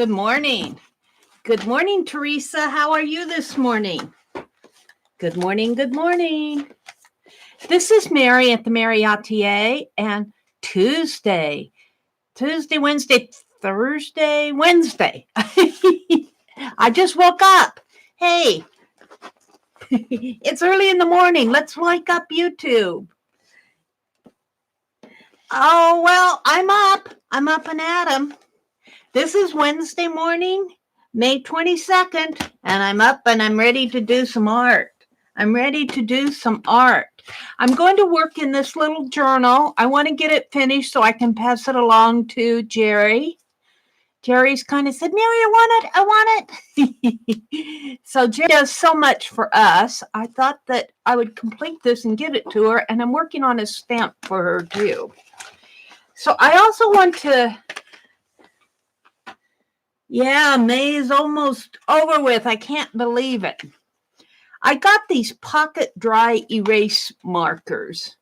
Good morning. Good morning, Teresa. How are you this morning? Good morning. Good morning. This is Meri at TheMeriAtelier, and Tuesday, Wednesday, Thursday, Wednesday. I just woke up. Hey, it's early in the morning. Let's wake up YouTube. Oh, well, I'm up. I'm up and at 'em. This is Wednesday morning, May 22nd, and I'm up and I'm ready to do some art. I'm going to work in this little journal. I want to get it finished so I can pass it along to Jeri. Jeri's kind of said, Meri, I want it. So Jeri does so much for us. I thought that I would complete this and get it to her, and I'm working on a stamp for her too. So I also want to... Yeah, May is almost over with. I can't believe it. I got these pocket dry erase markers,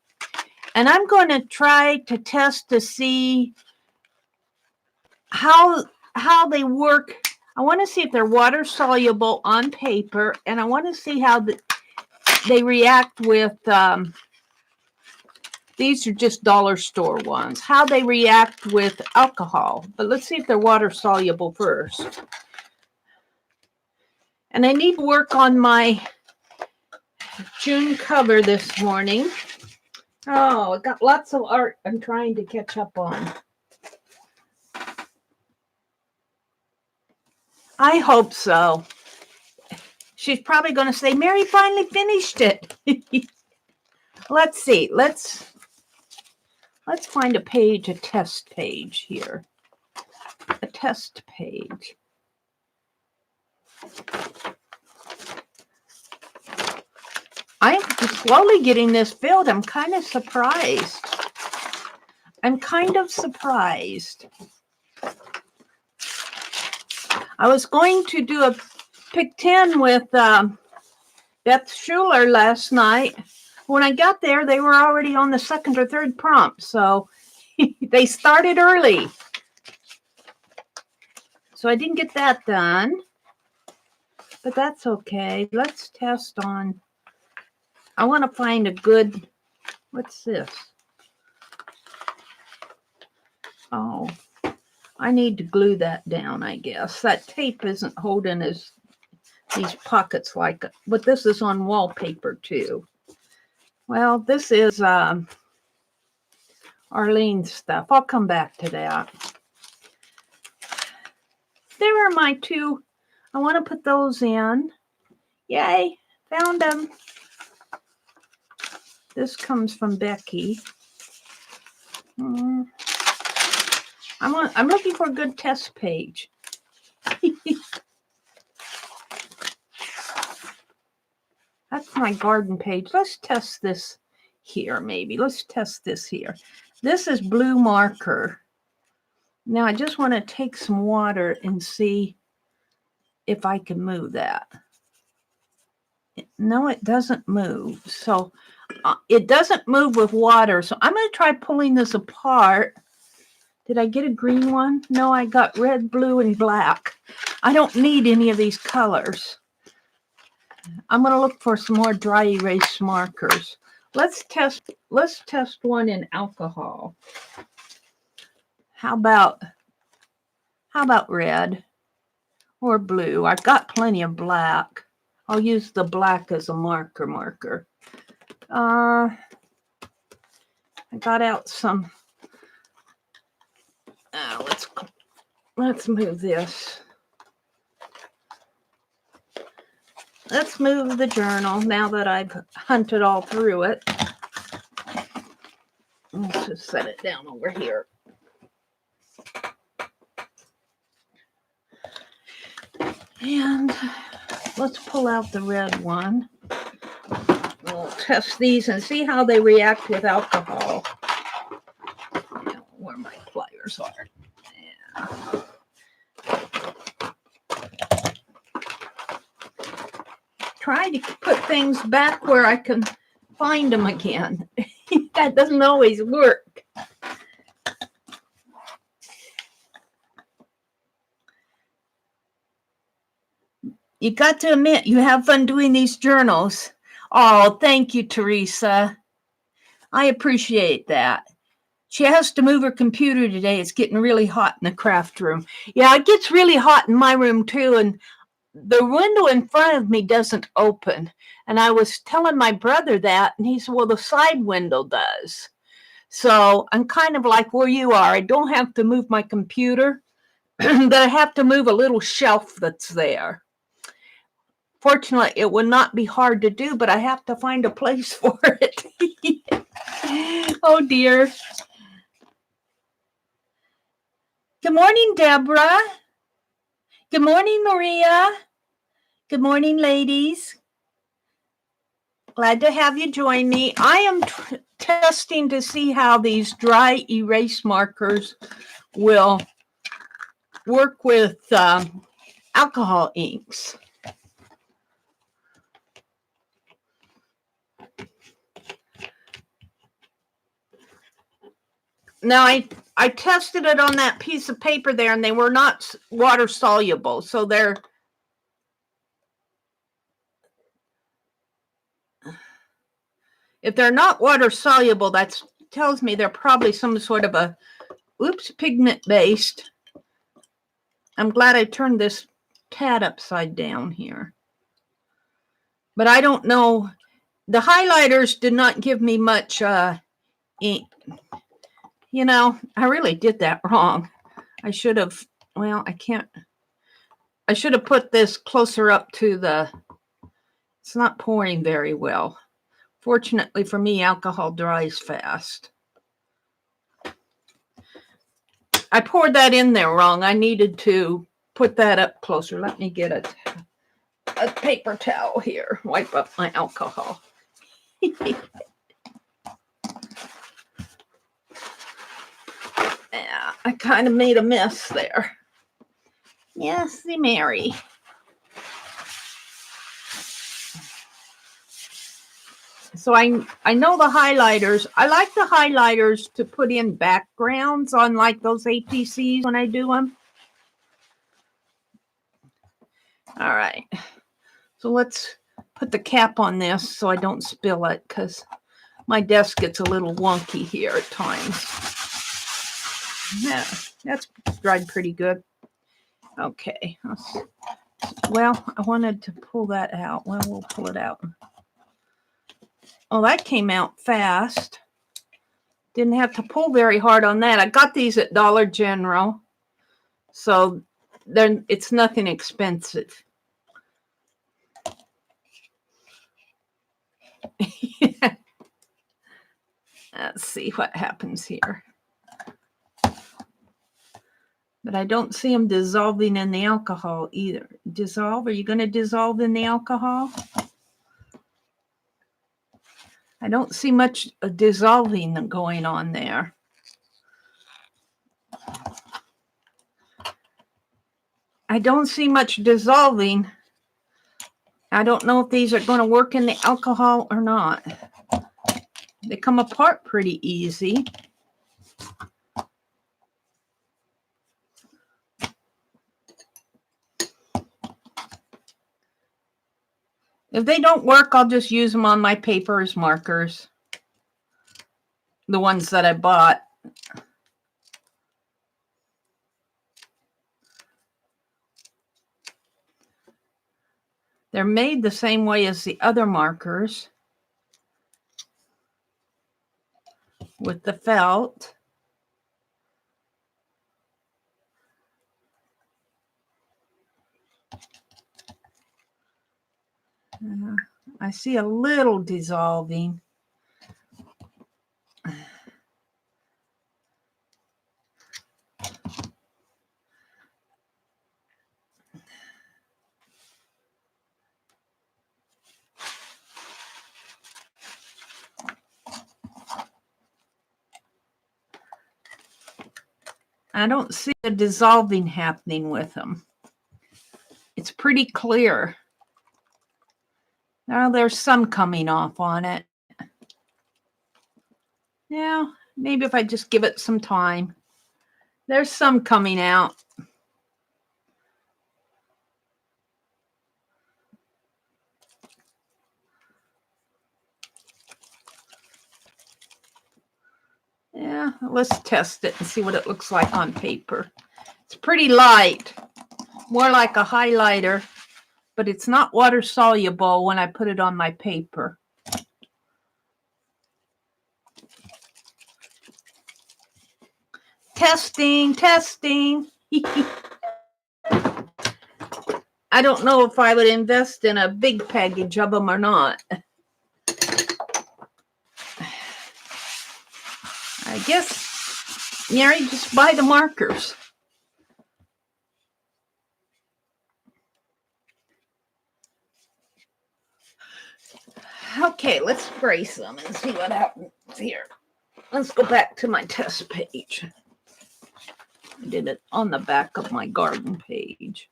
and I'm going to try to test to see how they work. I want to see if they're water soluble on paper, and I want to see how they react with these are just dollar store ones, how they react with alcohol. But let's see if they're water soluble first. And I need to work on my June cover this morning. Oh, I got lots of art I'm trying to catch up on. I hope so. She's probably going to say, Meri finally finished it. Let's see. Let's find a page, a test page here. A test page. I'm slowly getting this filled. I'm kind of surprised. I was going to do a pick 10 with Beth Schuler last night. When I got there, they were already on the second or third prompt, so they started early. So I didn't get that done, but that's okay. Let's test on. I want to find a good, what's this? Oh, I need to glue that down, I guess. That tape isn't holding these pockets like it, but this is on wallpaper too. Well, this is Arlene's stuff. I'll come back to that. There are my two. I want to put those in. Yay, found them. This comes from Becky. I'm looking for a good test page. That's my garden page. Let's test this here, maybe. Let's test this here. This is blue marker. Now, I just want to take some water and see if I can move that. No, it doesn't move. So it doesn't move with water. So I'm going to try pulling this apart. Did I get a green one? No, I got red, blue, and black. I don't need any of these colors. I'm going to look for some more dry erase markers. Let's test one in alcohol. How about red or blue? I've got plenty of black. I'll use the black as a marker. I got out some. Let's move this. Let's move the journal now that I've hunted all through it. Let's just set it down over here. And let's pull out the red one. We'll test these and see how they react with alcohol. Where my pliers are. Yeah. Try to put things back where I can find them again. That doesn't always work. You got to admit, you have fun doing these journals. Oh, thank you, Teresa. I appreciate that. She has to move her computer today. It's getting really hot in the craft room. Yeah, it gets really hot in my room too, and the window in front of me doesn't open. And I was telling my brother that, and he said, well, the side window does. So I'm kind of like where you are. I don't have to move my computer, but I have to move a little shelf that's there. Fortunately, it would not be hard to do, but I have to find a place for it. Oh, dear. Good morning, Deborah. Good morning, Maria. Good morning, ladies. Glad to have you join me. I am testing to see how these dry erase markers will work with alcohol inks. Now, I tested it on that piece of paper there, and they were not water soluble. So if they're not water soluble, that tells me they're probably some sort of a, pigment based. I'm glad I turned this tab upside down here. But I don't know. The highlighters did not give me much ink. You know, I really did that wrong. I should have, well, I can't. I should have put this closer up to the, it's not pouring very well. Fortunately for me, alcohol dries fast. I poured that in there wrong. I needed to put that up closer. Let me get a paper towel here. Wipe up my alcohol. Yeah, I kind of made a mess there. Yes, the Meri. So I know the highlighters. I like the highlighters to put in backgrounds on like those APCs when I do them. All right. So let's put the cap on this so I don't spill it because my desk gets a little wonky here at times. Yeah, that's dried pretty good. Okay. Well, I wanted to pull that out. Well, we'll pull it out. Oh, that came out fast. Didn't have to pull very hard on that. I got these at Dollar General, so then it's nothing expensive. Let's see what happens here. But I don't see them dissolving in the alcohol either. Dissolve? Are you going to dissolve in the alcohol? I don't see much dissolving going on there. I don't see much dissolving. I don't know if these are going to work in the alcohol or not. They come apart pretty easy. If they don't work, I'll just use them on my paper as markers. The ones that I bought. They're made the same way as the other markers with the felt. I see a little dissolving. I don't see a dissolving happening with them. It's pretty clear. Now there's some coming off on it. Yeah, maybe if I just give it some time. There's some coming out. Yeah, let's test it and see what it looks like on paper. It's pretty light, more like a highlighter, but it's not water soluble when I put it on my paper. Testing, testing. I don't know if I would invest in a big package of them or not. I guess, Meri, just buy the markers. Okay, let's spray some and see what happens here. Let's go back to my test page. I did it on the back of my garden page.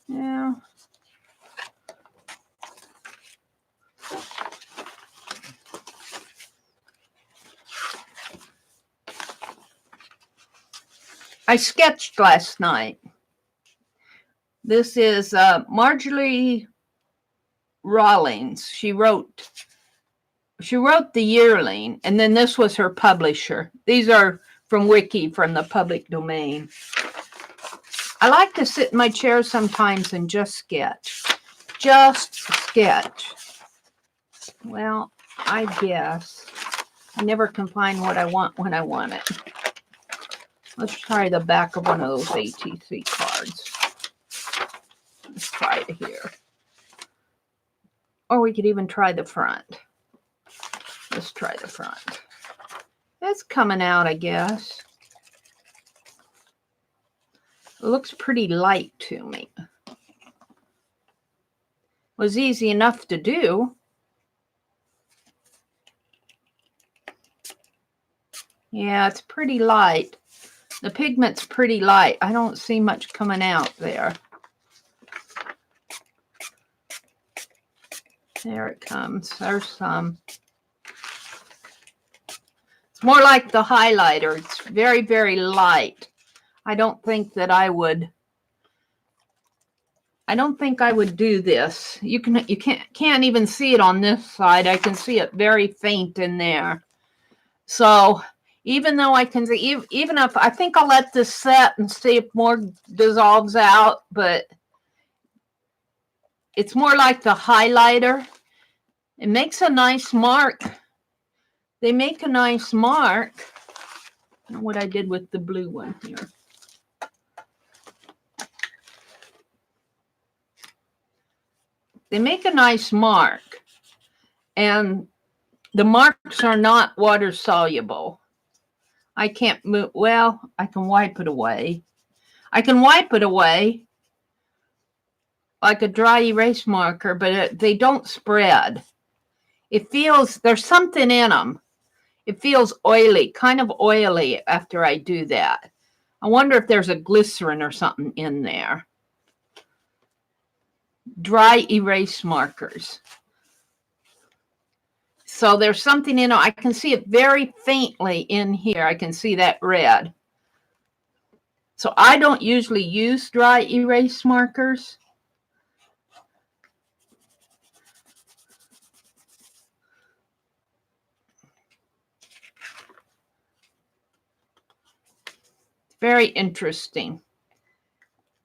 Yeah. I sketched last night. This is Marjorie Rawlings. She wrote The Yearling, and then this was her publisher. These are from Wiki, from the public domain. I like to sit in my chair sometimes and just sketch. Just sketch. Well, I guess I never can find what I want when I want it. Let's try the back of one of those ATC cards. Let's try it here. Or we could even try the front. Let's try the front. That's coming out, I guess. It looks pretty light to me. Was easy enough to do. Yeah, it's pretty light. The pigment's pretty light. I don't see much coming out there. There it comes. There's some. It's more like the highlighter. It's very, very light. I don't think I would do this. You can't even see it on this side. I can see it very faint in there. So even though I can see, even if I think I'll let this set and see if more dissolves out, but it's more like the highlighter. It makes a nice mark. They make a nice mark. I don't know what I did with the blue one here. They make a nice mark, and the marks are not water soluble. I can't move. Well, I can wipe it away. I can wipe it away like a dry erase marker, but they don't spread. It feels, there's something in them. It feels oily, kind of oily after I do that. I wonder if there's a glycerin or something in there. Dry erase markers. So there's something in it. I can see it very faintly in here. I can see that red. So I don't usually use dry erase markers. Very interesting.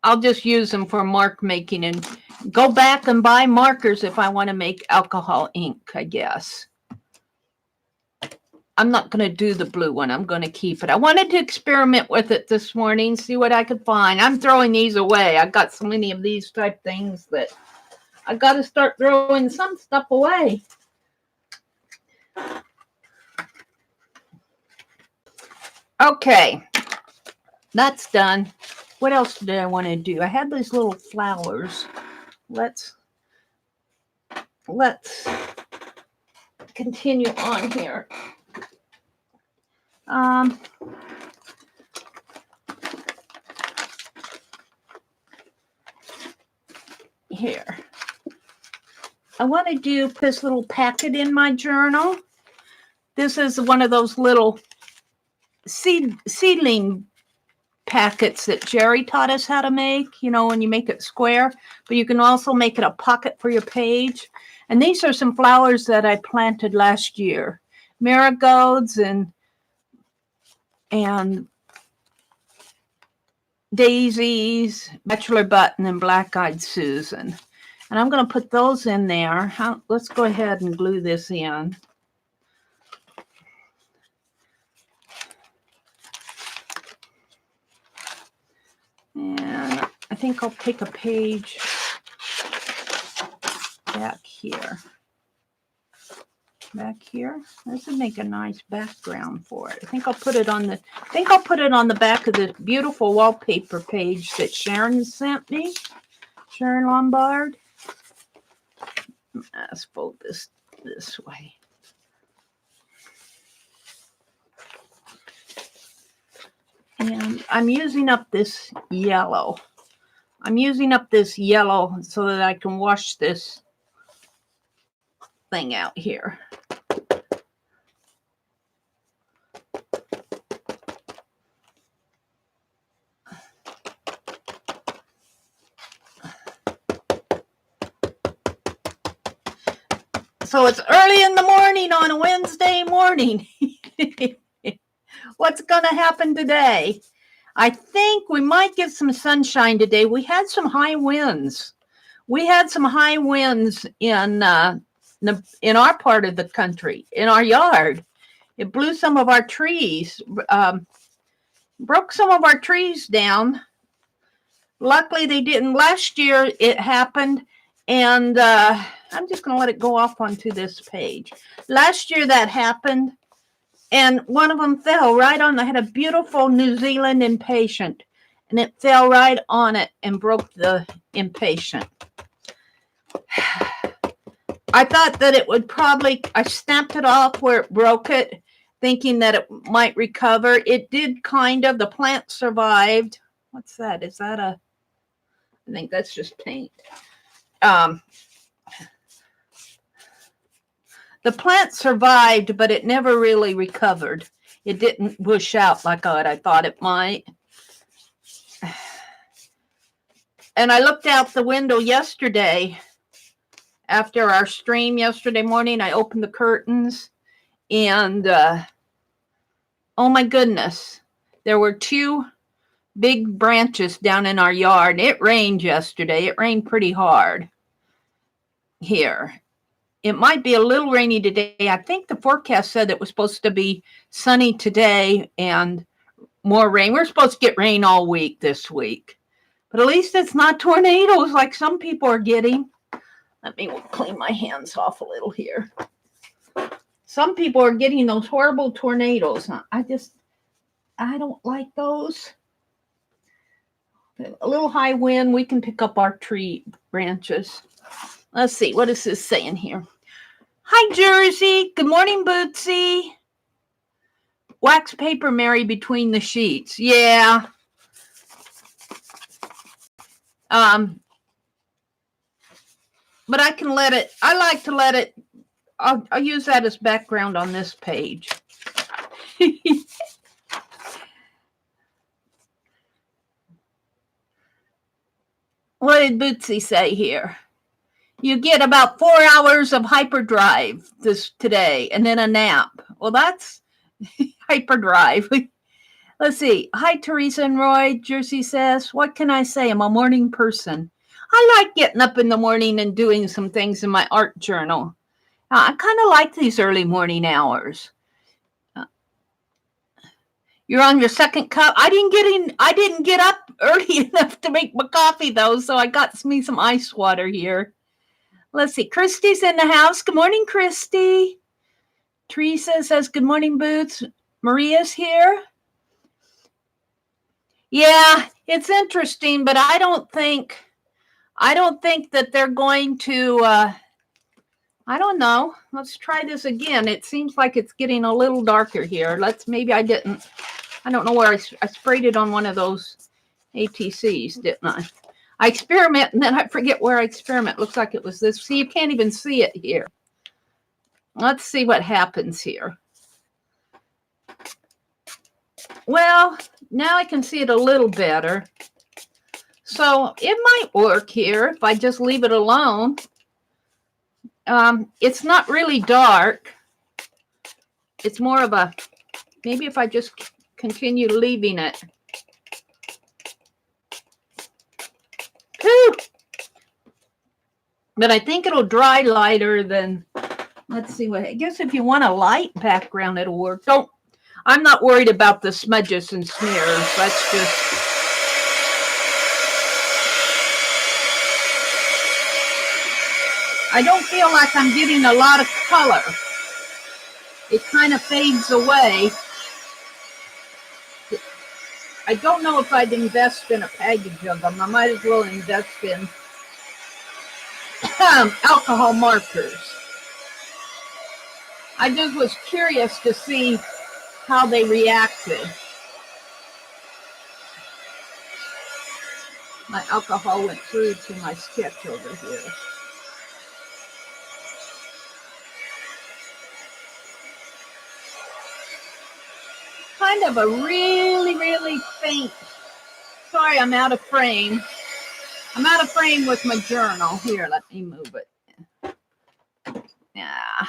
I'll just use them for mark making and go back and buy markers if I want to make alcohol ink, I guess. I'm not going to do the blue one. I'm going to keep it. I wanted to experiment with it this morning, see what I could find. I'm throwing these away. I've got so many of these type things that I've got to start throwing some stuff away. Okay, that's done. What else did I want to do? I had these little flowers. Let's continue on here. Here. I want to do this little packet in my journal. This is one of those little seedling packets that Jeri taught us how to make, you know, when you make it square, but you can also make it a pocket for your page. And these are some flowers that I planted last year. Marigolds and daisies, bachelor button, and black-eyed Susan. And I'm going to put those in there. Let's go ahead and glue this in. And I think I'll take a page back here. Back here. This would make a nice background for it. I think I'll put it on the back of the beautiful wallpaper page that Sharon sent me. Sharon Lombard. Let's fold this way. And I'm using up this yellow. I'm using up this yellow so that I can wash this thing out here. So it's early in the morning on a Wednesday morning. What's going to happen today? I think we might get some sunshine today. We had some high winds. We had some high winds in our part of the country, in our yard. It blew some of our trees, broke some of our trees down. Luckily, they didn't. Last year, it happened, and I'm just going to let it go off onto this page. Last year, that happened. And one of them fell right on. I had a beautiful New Zealand impatient, and it fell right on it and broke the impatient. I thought that it would probably, I snapped it off where it broke it, thinking that it might recover. It did kind of. The plant survived. What's that? Is that I think that's just paint. The plant survived, but it never really recovered. It didn't bush out like I thought it might. And I looked out the window yesterday. After our stream yesterday morning, I opened the curtains. And, oh my goodness, there were 2 big branches down in our yard. It rained yesterday. It rained pretty hard here. It might be a little rainy today. I think the forecast said it was supposed to be sunny today and more rain. We're supposed to get rain all week this week. But at least it's not tornadoes like some people are getting. Let me clean my hands off a little here. Some people are getting those horrible tornadoes. I don't like those. A little high wind, we can pick up our tree branches. Let's see, what is this saying here? Hi, Jersey. Good morning, Bootsy. Wax paper, Meri, between the sheets. Yeah. But I can let it, I like to let it, I'll use that as background on this page. What did Bootsy say here? You get about 4 hours of hyperdrive today and then a nap. Well, that's hyperdrive. Let's see. Hi, Teresa and Roy. Jersey says, what can I say? I'm a morning person. I like getting up in the morning and doing some things in my art journal. I kind of like these early morning hours. You're on your second cup. I didn't get up early enough to make my coffee though, so I got me some ice water here. Let's see. Christy's in the house. Good morning, Christy. Teresa says, good morning, Boots. Maria's here. Yeah, it's interesting, but I don't think that they're going to, I don't know. Let's try this again. It seems like it's getting a little darker here. I don't know where I sprayed it on one of those ATCs, didn't I? I experiment and then I forget where I experiment. Looks like it was this. See, you can't even see it here. Let's see what happens here. Well, now I can see it a little better. So it might work here if I just leave it alone. It's not really dark. It's more of a, maybe if I just continue leaving it. Whew. But I think it'll dry lighter than, let's see what, I guess if you want a light background, it'll work. I'm not worried about the smudges and smears. That's just, I don't feel like I'm getting a lot of color. It kind of fades away. I don't know if I'd invest in a package of them. I might as well invest in alcohol markers. I just was curious to see how they reacted. My alcohol went through to my sketch over here. Kind of a really, really faint. Sorry, I'm out of frame. I'm out of frame with my journal. Here, let me move it. Yeah.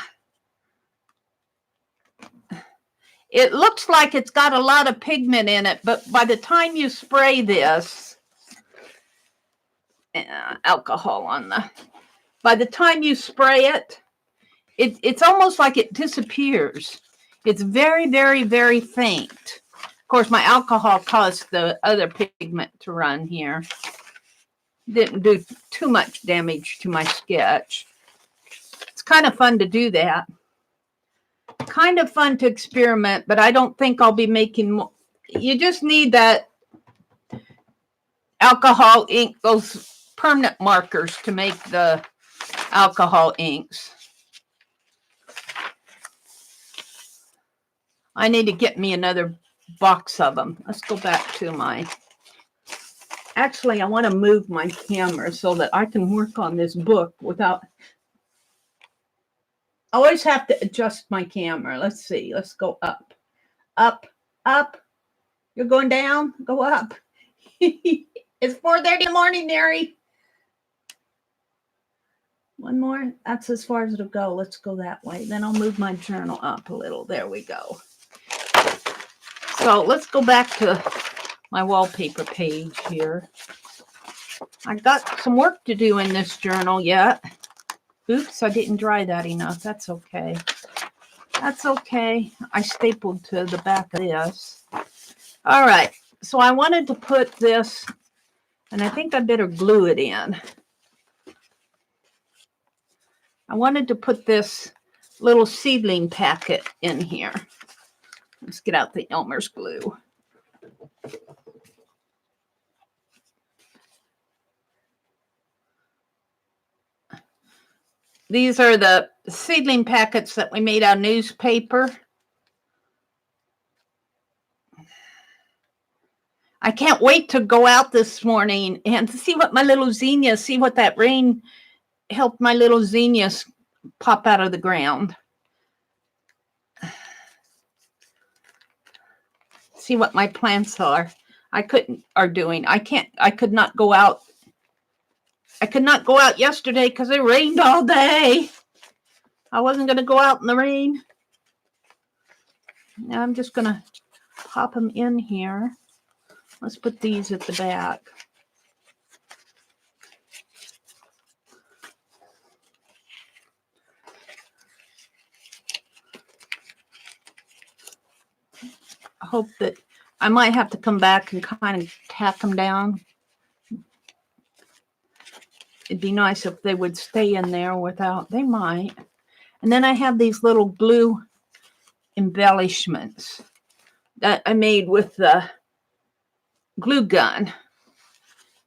It looks like it's got a lot of pigment in it, but by the time you spray this, alcohol on by the time you spray it, it's almost like it disappears. It's very, very, very faint. Of course, my alcohol caused the other pigment to run here. Didn't do too much damage to my sketch. It's kind of fun to do that. Kind of fun to experiment, but I don't think I'll be making more. You just need that alcohol ink, those permanent markers to make the alcohol inks. I need to get me another box of them. Let's go back to my, actually, I want to move my camera so that I can work on this book without, I always have to adjust my camera. Let's see, let's go up, up, up. You're going down, go up. It's 4:30 in the morning, Meri. One more, that's as far as it'll go. Let's go that way. Then I'll move my journal up a little. There we go. So let's go back to my wallpaper page here. I've got some work to do in this journal yet. Oops, I didn't dry that enough. That's okay. That's okay. I stapled to the back of this. All right. So I wanted to put this, and I think I better glue it in. I wanted to put this little seedling packet in here. Let's get out the Elmer's glue. These are the seedling packets that we made out of newspaper. I can't wait to go out this morning and to see what my little zinnias, see what that rain helped my little zinnias pop out of the ground. See what my plants are doing. I could not go out. I could not go out yesterday because it rained all day. I wasn't going to go out in the rain. Now I'm just going to pop them in here. Let's put these at the back. I hope that I might have to come back and kind of tack them down. It'd be nice if they would stay in there without, they might. And then I have these little glue embellishments that I made with the glue gun.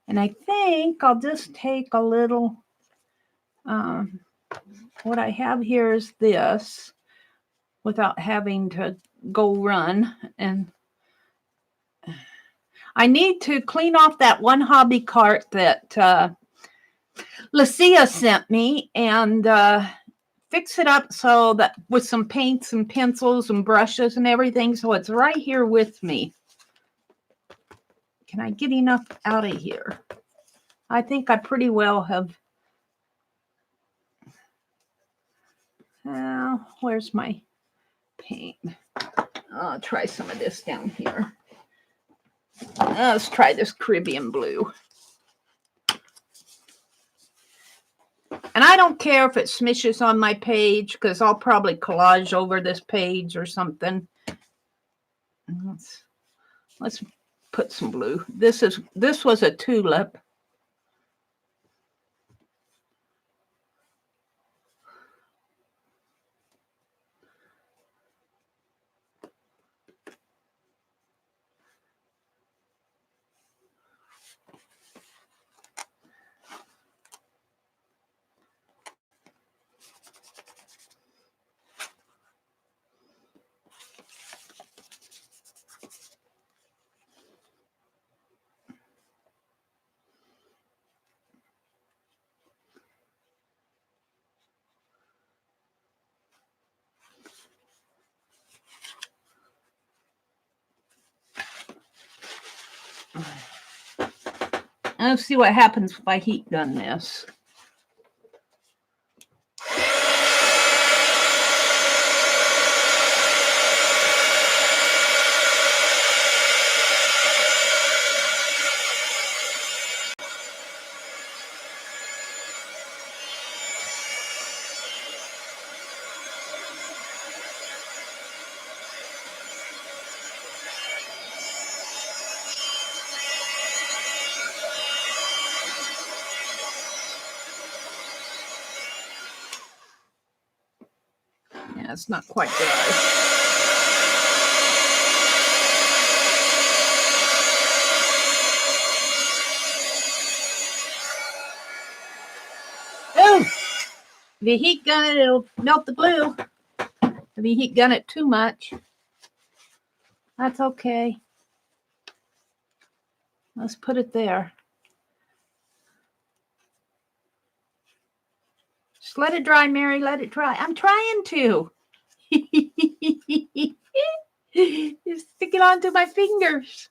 And I think I'll just take a little, what I have here is this, without having to go run. And I need to clean off that one hobby cart that Lucia sent me and fix it up so that with some paints and pencils and brushes and everything. So it's right here with me. Can I get enough out of here? I think I pretty well have. Where's my paint? I'll try some of this down here. Let's try this Caribbean blue. And I don't care if it smishes on my page because I'll probably collage over this page or something. Let's put some blue. This was a tulip. Let's see what happens if I heat gun this. Yeah, it's not quite dry. Oh, if you heat gun it, it'll melt the glue. If you heat gun it too much, that's okay. Let's put it there. Just let it dry, Meri. Let it dry. I'm trying to. You stick it onto my fingers.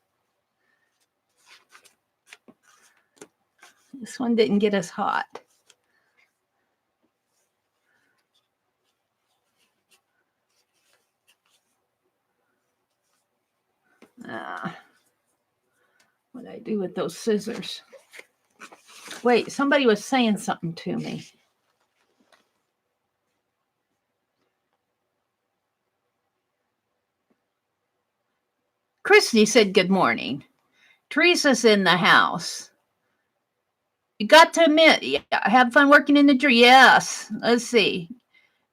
This one didn't get as hot. What did I do with those scissors? Wait, somebody was saying something to me. Christy said good morning. Teresa's in the house. You got to admit, yeah, have fun working in the tree. Yes. Let's see.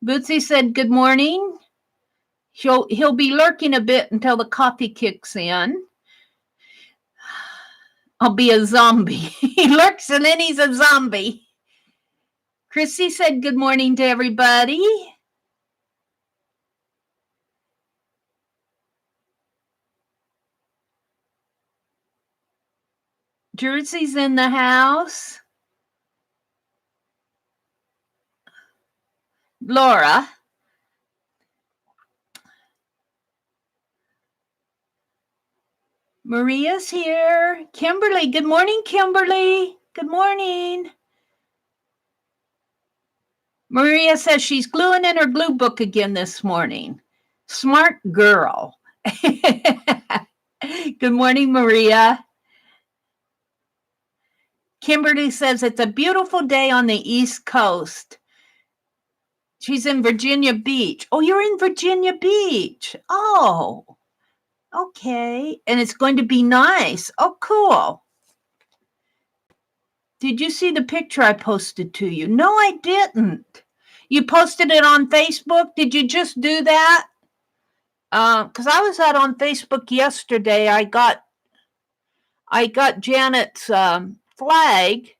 Bootsy said good morning. He'll be lurking a bit until the coffee kicks in. I'll be a zombie. He lurks and then he's a zombie. Chrissy said good morning to everybody. Jersey's in the house. Laura. Maria's here. Kimberly. Good morning, Kimberly. Good morning. Maria says she's gluing in her glue book again this morning. Smart girl. Good morning, Maria. Kimberly says it's a beautiful day on the East Coast. She's in Virginia Beach. Oh, you're in Virginia Beach. Oh, okay. And it's going to be nice. Oh, cool. Did you see the picture I posted to you? No, I didn't. You posted it on Facebook? Did you just do that? Because I was out on Facebook yesterday. I got Janet's flag.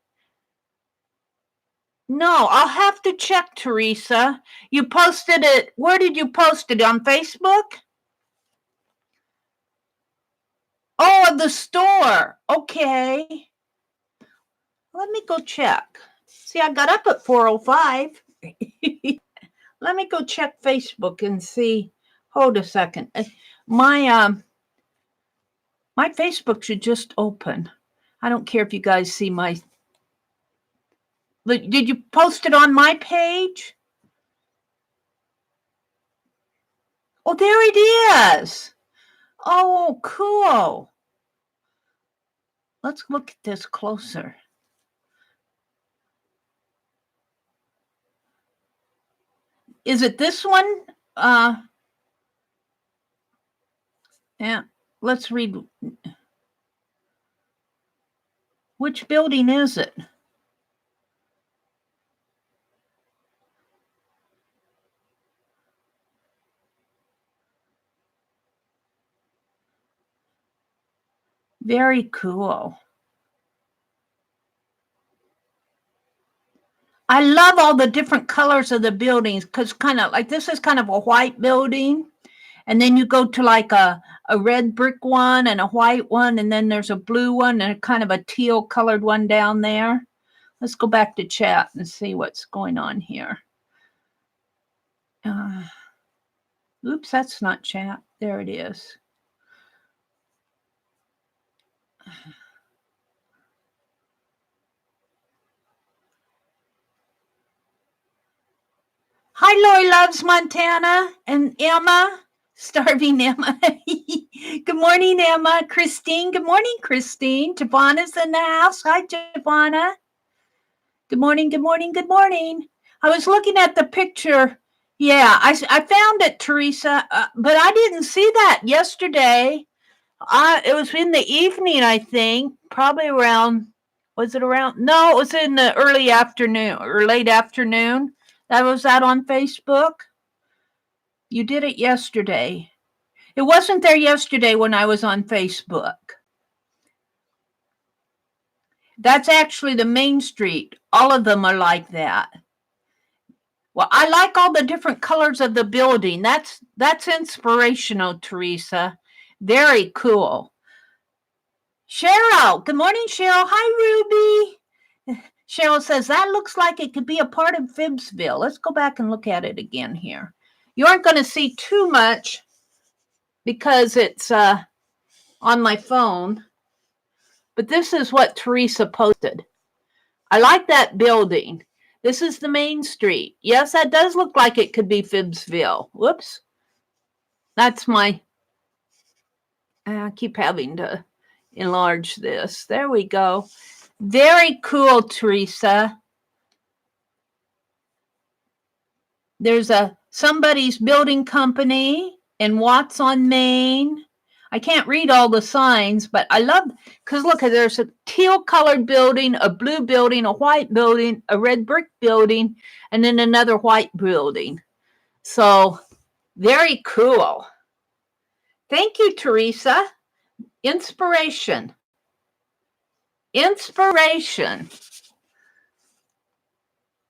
No, I'll have to check, Teresa. You posted it. Where did you post it? On Facebook? Oh, of the store. Okay. Let me go check. See, I got up at 4:05. Let me go check Facebook and see. Hold a second. My My Facebook should just open. I don't care if you guys see my... Did you post it on my page? Oh, there it is. Oh, cool. Let's look at this closer. Is it this one? Yeah, let's read. Which building is it? Very cool. I love all the different colors of the buildings because kind of like this is kind of a white building. And then you go to like a red brick one and a white one. And then there's a blue one and kind of a teal colored one down there. Let's go back to chat and see what's going on here. Oops, that's not chat. There it is. Hi, Lori Loves Montana and Emma. Starving Emma. Good morning, Emma. Christine. Good morning, Christine. Javana's in the house. Hi, Javana. Good morning, good morning, good morning. I was looking at the picture. Yeah, I found it, Teresa, but I didn't see that yesterday. It was in the evening, I think, probably around, was it around? No, it was in the early afternoon or late afternoon. That was out on Facebook. You did it yesterday. It wasn't there yesterday when I was on Facebook. That's actually the main street. All of them are like that. Well, I like all the different colors of the building. That's inspirational, Teresa. Very cool. Cheryl. Good morning, Cheryl. Hi, Ruby. Cheryl says, that looks like it could be a part of Phibbsville. Let's go back and look at it again here. You aren't going to see too much because it's on my phone. But this is what Teresa posted. I like that building. This is the main street. Yes, that does look like it could be Phibbsville. Whoops. That's my... I keep having to enlarge this. There we go. Very cool, Teresa. There's somebody's building company in Watts on Main. I can't read all the signs, but I love, because look, there's a teal colored building, a blue building, a white building, a red brick building, and then another white building. So very cool. Thank you, Teresa. Inspiration. Inspiration.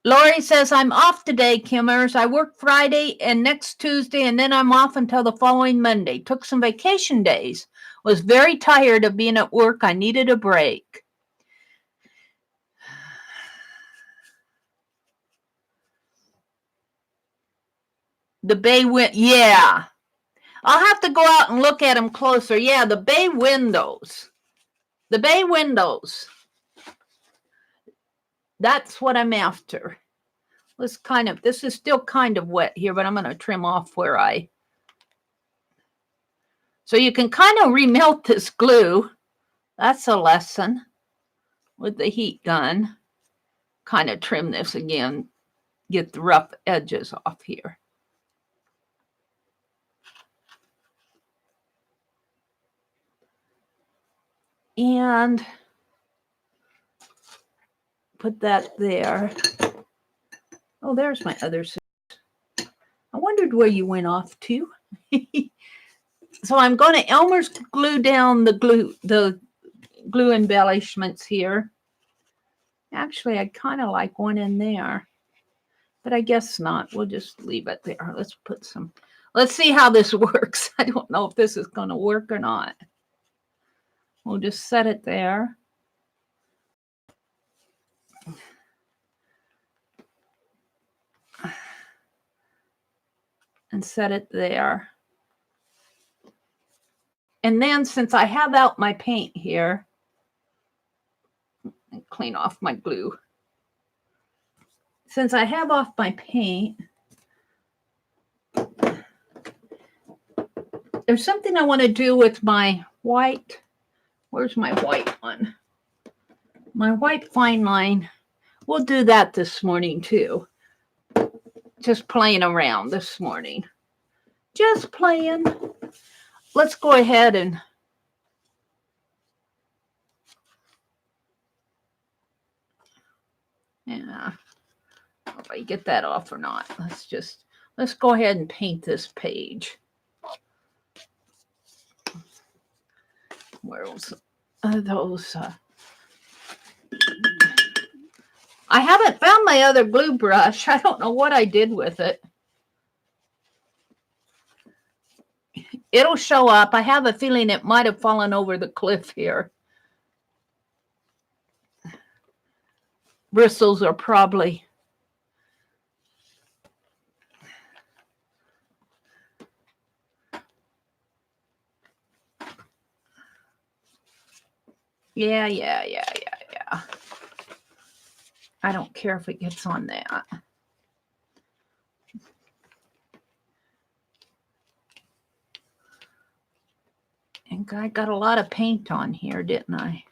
Lori says, I'm off today, Kimmers. I work Friday and next Tuesday, and then I'm off until the following Monday. Took some vacation days. Was very tired of being at work. I needed a break. The bay window. Yeah. I'll have to go out and look at them closer. Yeah, the bay windows. The bay windows. That's what I'm after. This is still kind of wet here, but I'm going to trim off where so you can kind of remelt this glue. That's a lesson with the heat gun. Kind of trim this again, get the rough edges off here. And put that there. Oh, there's my other scissors. I wondered where you went off to. So I'm going to Elmer's glue down the glue embellishments here. Actually, I kind of like one in there, but I guess not. We'll just leave it there. Let's see how this works. I don't know if this is going to work or not. We'll just set it there. And set it there. And then since I have out my paint here, and clean off my glue. Since I have off my paint, there's something I want to do with my white. Where's my white one? My white fine line. We'll do that this morning too. Just playing around this morning. Just playing. Let's go ahead and yeah. If I get that off or not. Let's go ahead and paint this page. Where was those? I haven't found my other glue brush. I don't know what I did with it. It'll show up. I have a feeling it might have fallen over the cliff here. Bristles are probably yeah. I don't care if it gets on that. And I got a lot of paint on here, didn't I?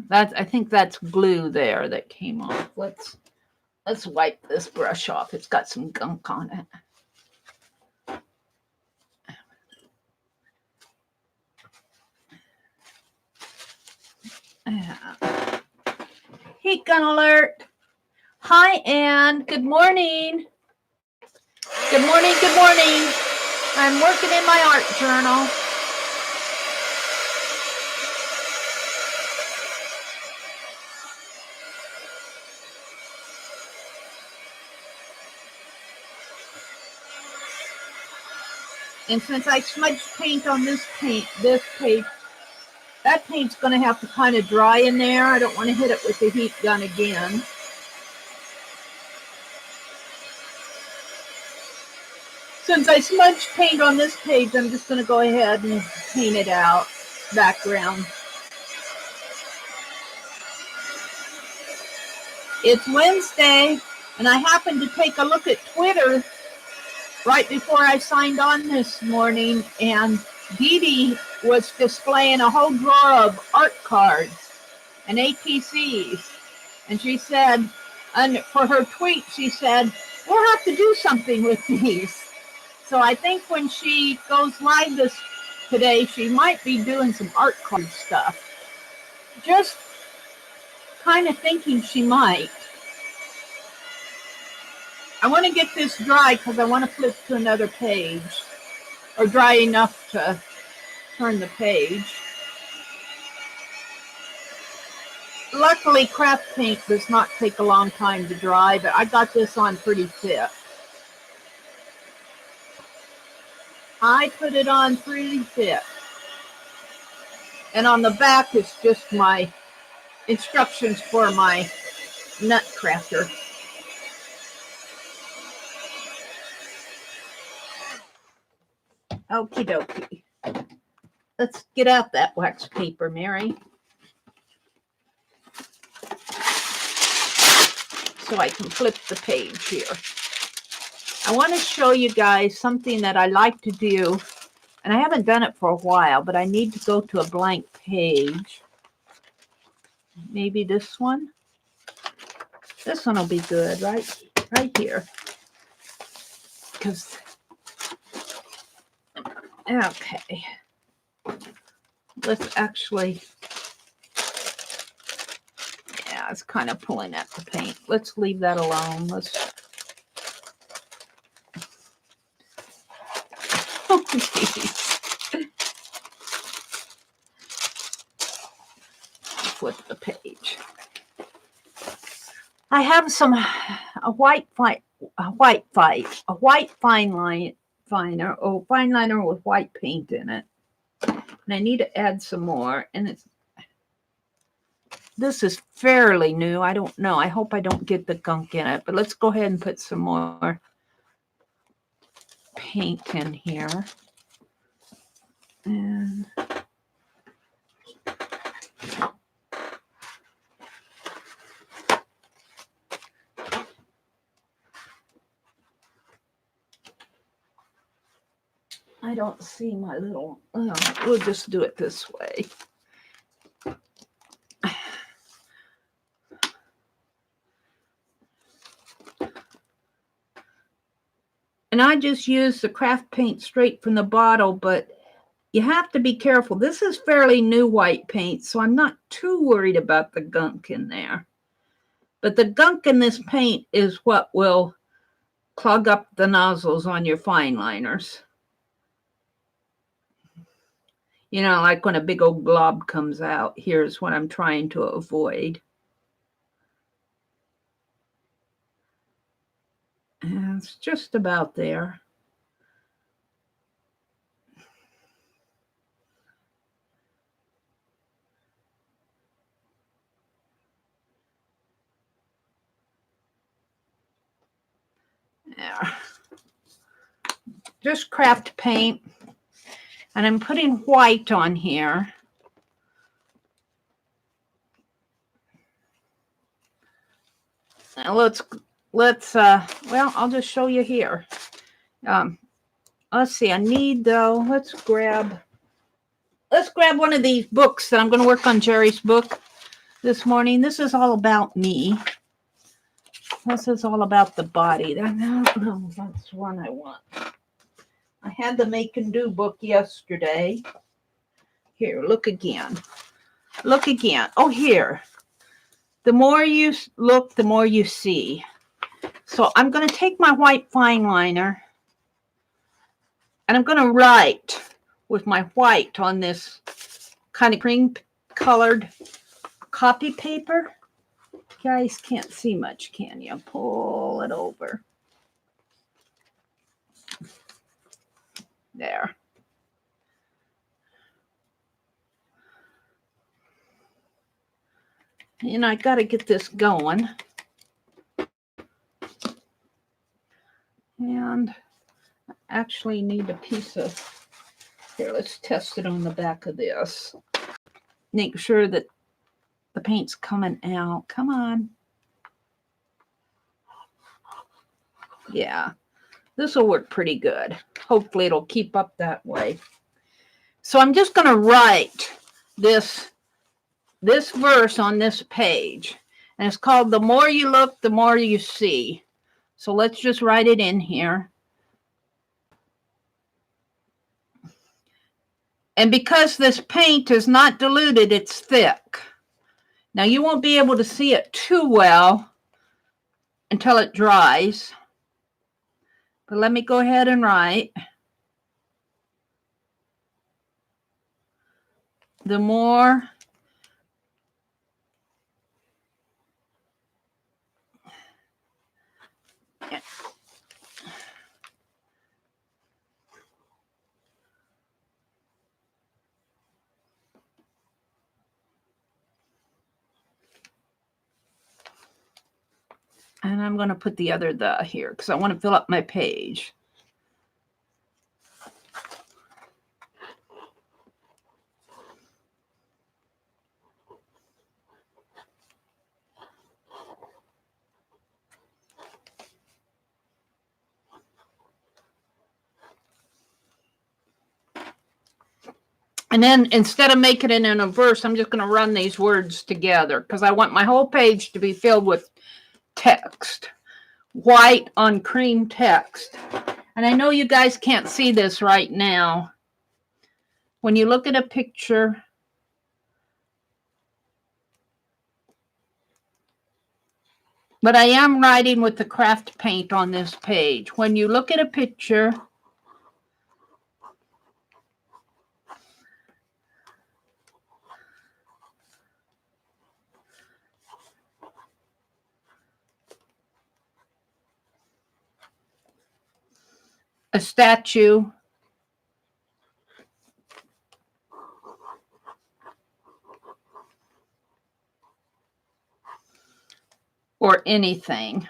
I think that's glue there that came off. Let's wipe this brush off. It's got some gunk on it. Heat gun alert. Hi, Anne. Good morning. Good morning. Good morning. I'm working in my art journal. And since I smudged paint on this page, that paint's going to have to kind of dry in there. I don't want to hit it with the heat gun again. Since I smudged paint on this page, I'm just going to go ahead and paint it out, background. It's Wednesday, and I happened to take a look at Twitter right before I signed on this morning, and Dee Dee was displaying a whole drawer of art cards and APCs. And she said, and for her tweet, she said, we'll have to do something with these. So I think when she goes live today, she might be doing some art card stuff. Just kind of thinking she might. I want to get this dry because I want to flip to another page, or dry enough to turn the page. Luckily, craft paint does not take a long time to dry, but I got this on pretty thick. I put it on pretty thick. And on the back is just my instructions for my nutcracker. Okie dokie. Let's get out that wax paper, Mary. So I can flip the page here. I want to show you guys something that I like to do, and I haven't done it for a while, but I need to go to a blank page. Maybe this one. This one will be good, right here. Because, okay. Let's actually, yeah, it's kind of pulling at the paint. Let's leave that alone. Oh, geez. flip the page. I have some a white fine liner with white paint in it, and I need to add some more. And this is fairly new. I don't know. I hope I don't get the gunk in it, but let's go ahead and put some more paint in here. And I don't see my little, we'll just do it this way. And I just use the craft paint straight from the bottle, but you have to be careful. This is fairly new white paint, so I'm not too worried about the gunk in there. But the gunk in this paint is what will clog up the nozzles on your fine liners. You know, like when a big old glob comes out, here's what I'm trying to avoid. And it's just about there. There. Just craft paint. And I'm putting white on here. Now let's well, I'll just show you here. Let's see, I need though, let's grab one of these books that I'm going to work on Jeri's book this morning. This is all about me. This is all about the body. No, that's one I want. I had the Make and Do book yesterday. Here, look again. Look again. Oh, here. The more you look, the more you see. So I'm going to take my white fine liner and I'm going to write with my white on this kind of cream colored copy paper. You guys can't see much, can you? Pull it over. There. And I got to get this going. And I actually need a piece of, here, let's test it on the back of this. Make sure that the paint's coming out. Come on. Yeah, this will work pretty good. Hopefully it'll keep up that way. So I'm just going to write this verse on this page. And it's called "The More You Look, the More You See." So let's just write it in here. And because this paint is not diluted, it's thick. Now you won't be able to see it too well until it dries. But let me go ahead and write. The more and I'm going to put the other "the" here because I want to fill up my page. And then instead of making it in a verse, I'm just going to run these words together because I want my whole page to be filled with text. White on cream text. And I know you guys can't see this right now. When you look at a picture, but I am writing with the craft paint on this page. When you look at a picture, a statue, or anything.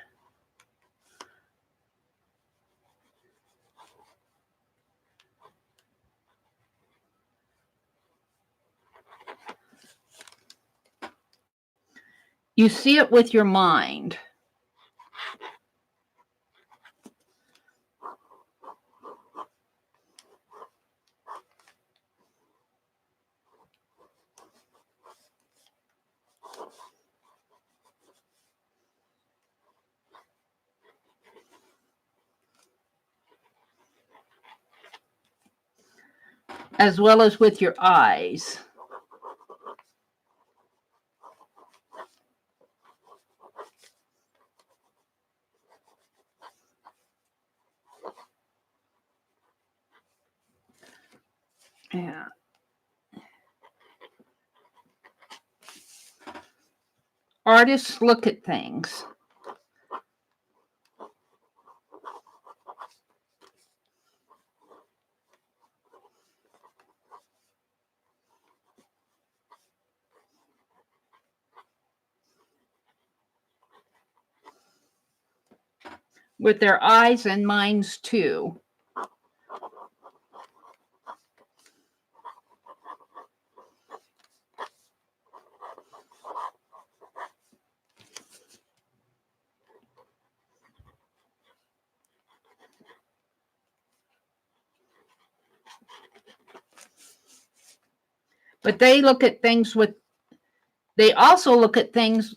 You see it with your mind. As well as with your eyes. Yeah. Artists look at things. With their eyes and minds too. But they look at things with, they also look at things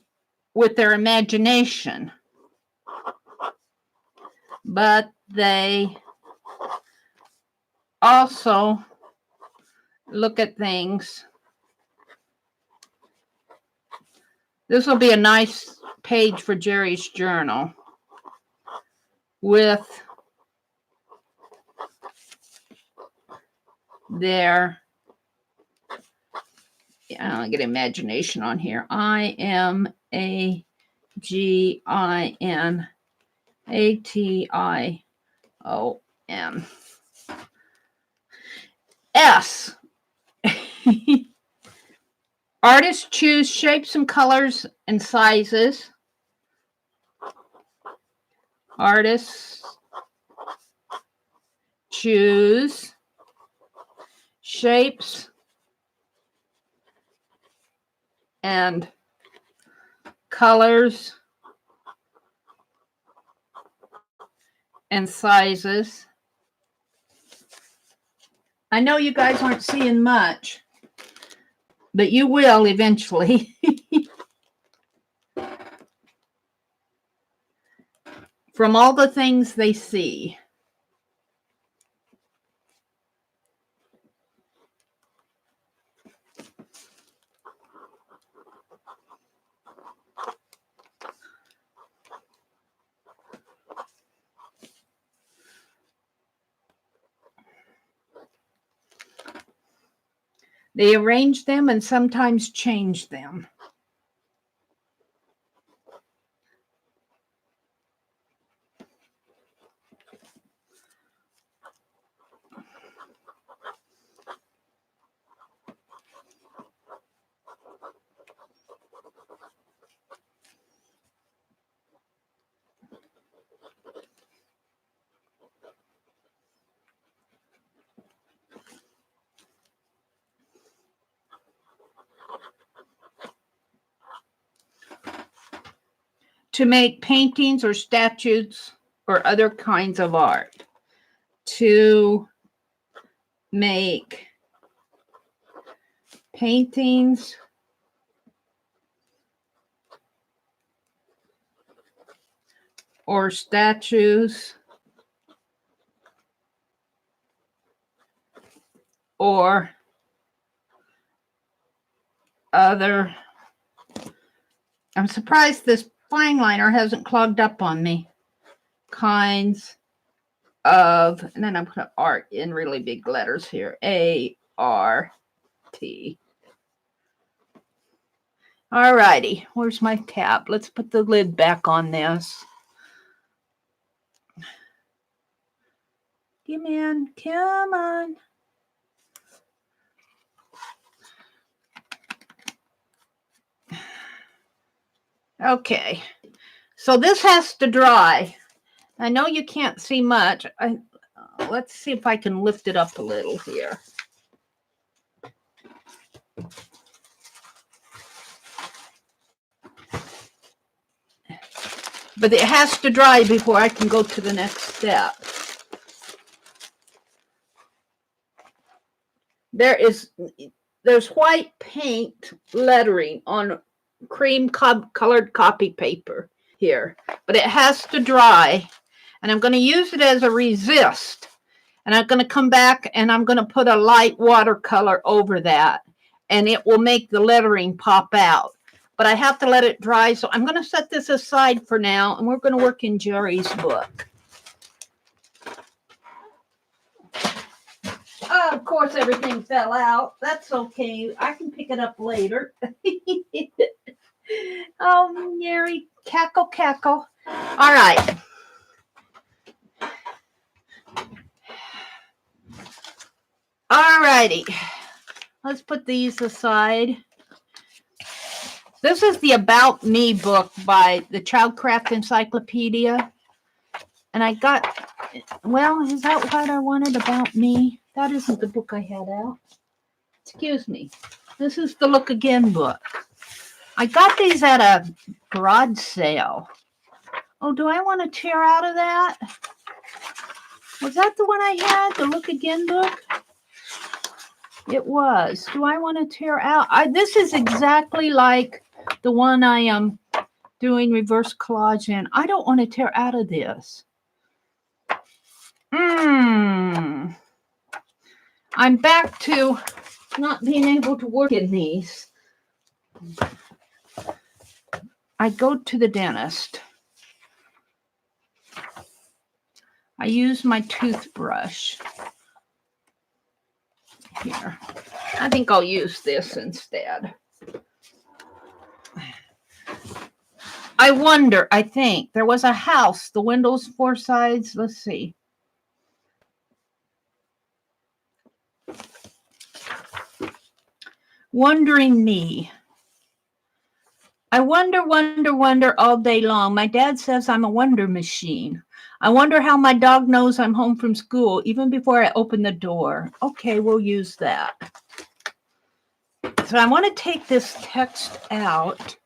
with their imagination. But they also look at things. This will be a nice page for Jeri's journal with their, I'll get imagination on here. IMAGINATIONS. Artists choose shapes and colors and sizes. Artists choose shapes and colors and sizes. I know you guys aren't seeing much, but you will eventually. From all the things they see. They arrange them and sometimes change them. To make paintings or statues or other kinds of art. To make paintings or statues or other. I'm surprised this fine liner hasn't clogged up on me. Kinds of, and then I put art in really big letters here. A-R-T. All righty, where's my tab? Let's put the lid back on this. Come in. Come on. Okay. So this has to dry. I know you can't see much. Let's see if I can lift it up a little here. But it has to dry before I can go to the next step. There's white paint lettering on cream colored copy paper here, but it has to dry, and I'm going to use it as a resist, and I'm going to come back and I'm going to put a light watercolor over that, and it will make the lettering pop out. But I have to let it dry, so I'm going to set this aside for now, and we're going to work in Jeri's book. Oh, of course, everything fell out. That's okay. I can pick it up later. Oh, Meri, cackle, cackle. All right. All righty. Let's put these aside. This is the About Me book by the Childcraft Encyclopedia. And I got, well, is that what I wanted, About Me? That isn't the book I had out. Excuse me. This is the Look Again book. I got these at a garage sale. Oh, do I want to tear out of that? Was that the one I had, the Look Again book? It was. Do I want to tear out? This is exactly like the one I am doing reverse collage in. I don't want to tear out of this. I'm back to not being able to work in these. I go to the dentist. I use my toothbrush. Here. I think I'll use this instead. I think there was a house, the windows 4 sides. Let's see. Wondering me. I wonder all day long. My dad says I'm a wonder machine. I wonder how my dog knows I'm home from school even before I open the door. Okay, we'll use that. So I want to take this text out.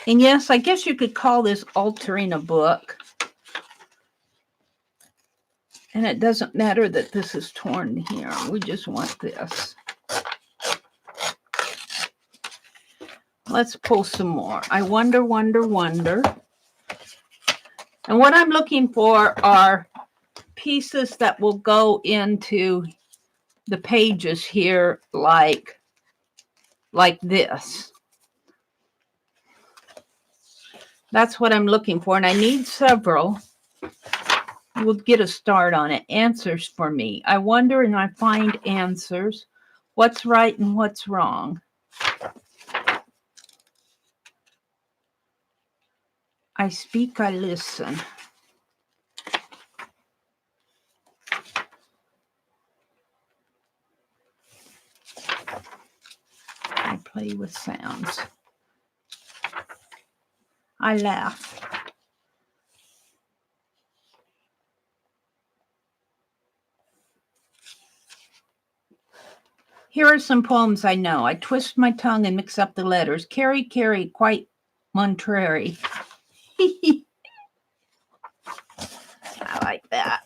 And yes, I guess you could call this altering a book. And it doesn't matter that this is torn here. We just want this. Let's pull some more. I wonder. And what I'm looking for are pieces that will go into the pages here like this. That's what I'm looking for, and I need several. We'll get a start on it. Answers for me. I wonder and I find answers. What's right and what's wrong? I speak, I listen. I play with sounds. I laugh. Here are some poems I know. I twist my tongue and mix up the letters. Carry, quite contrary. I like that.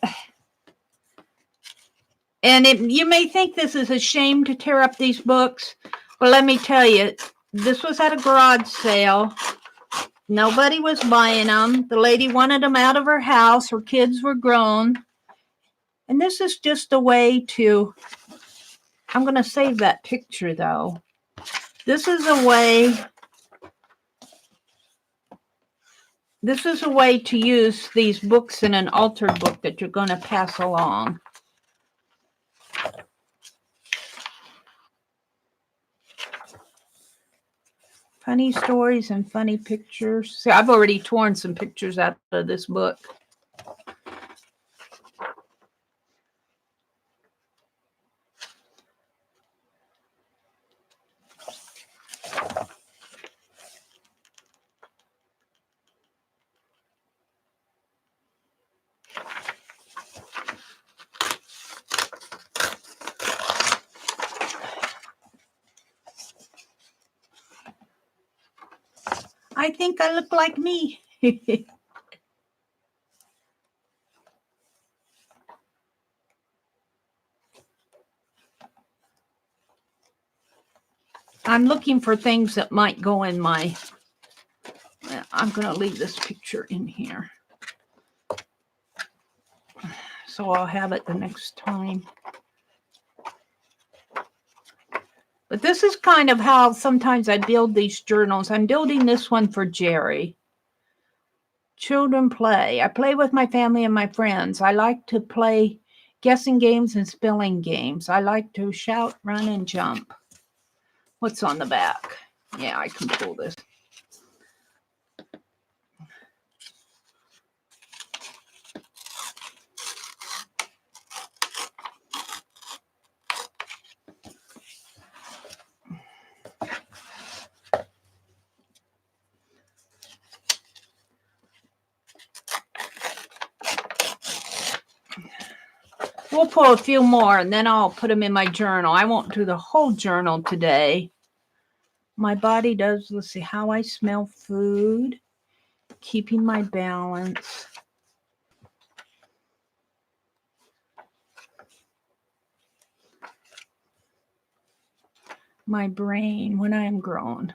And you may think this is a shame to tear up these books. Well, let me tell you, this was at a garage sale. Nobody was buying them. The lady wanted them out of her house. Her kids were grown. And this is just a way to, I'm going to save that picture though. This is a way to use these books in an altered book that you're going to pass along. Funny stories and funny pictures. See, I've already torn some pictures out of this book. I think I look like me. I'm looking for things that might go in my... I'm going to leave this picture in here, so I'll have it the next time. But this is kind of how sometimes I build these journals. I'm building this one for Jeri. Children play. I play with my family and my friends. I like to play guessing games and spelling games. I like to shout, run, and jump. What's on the back? Yeah, I can pull this. We'll pull a few more and then I'll put them in my journal. I won't do the whole journal today. My body does, let's see, how I smell food, keeping my balance. My brain when I am grown.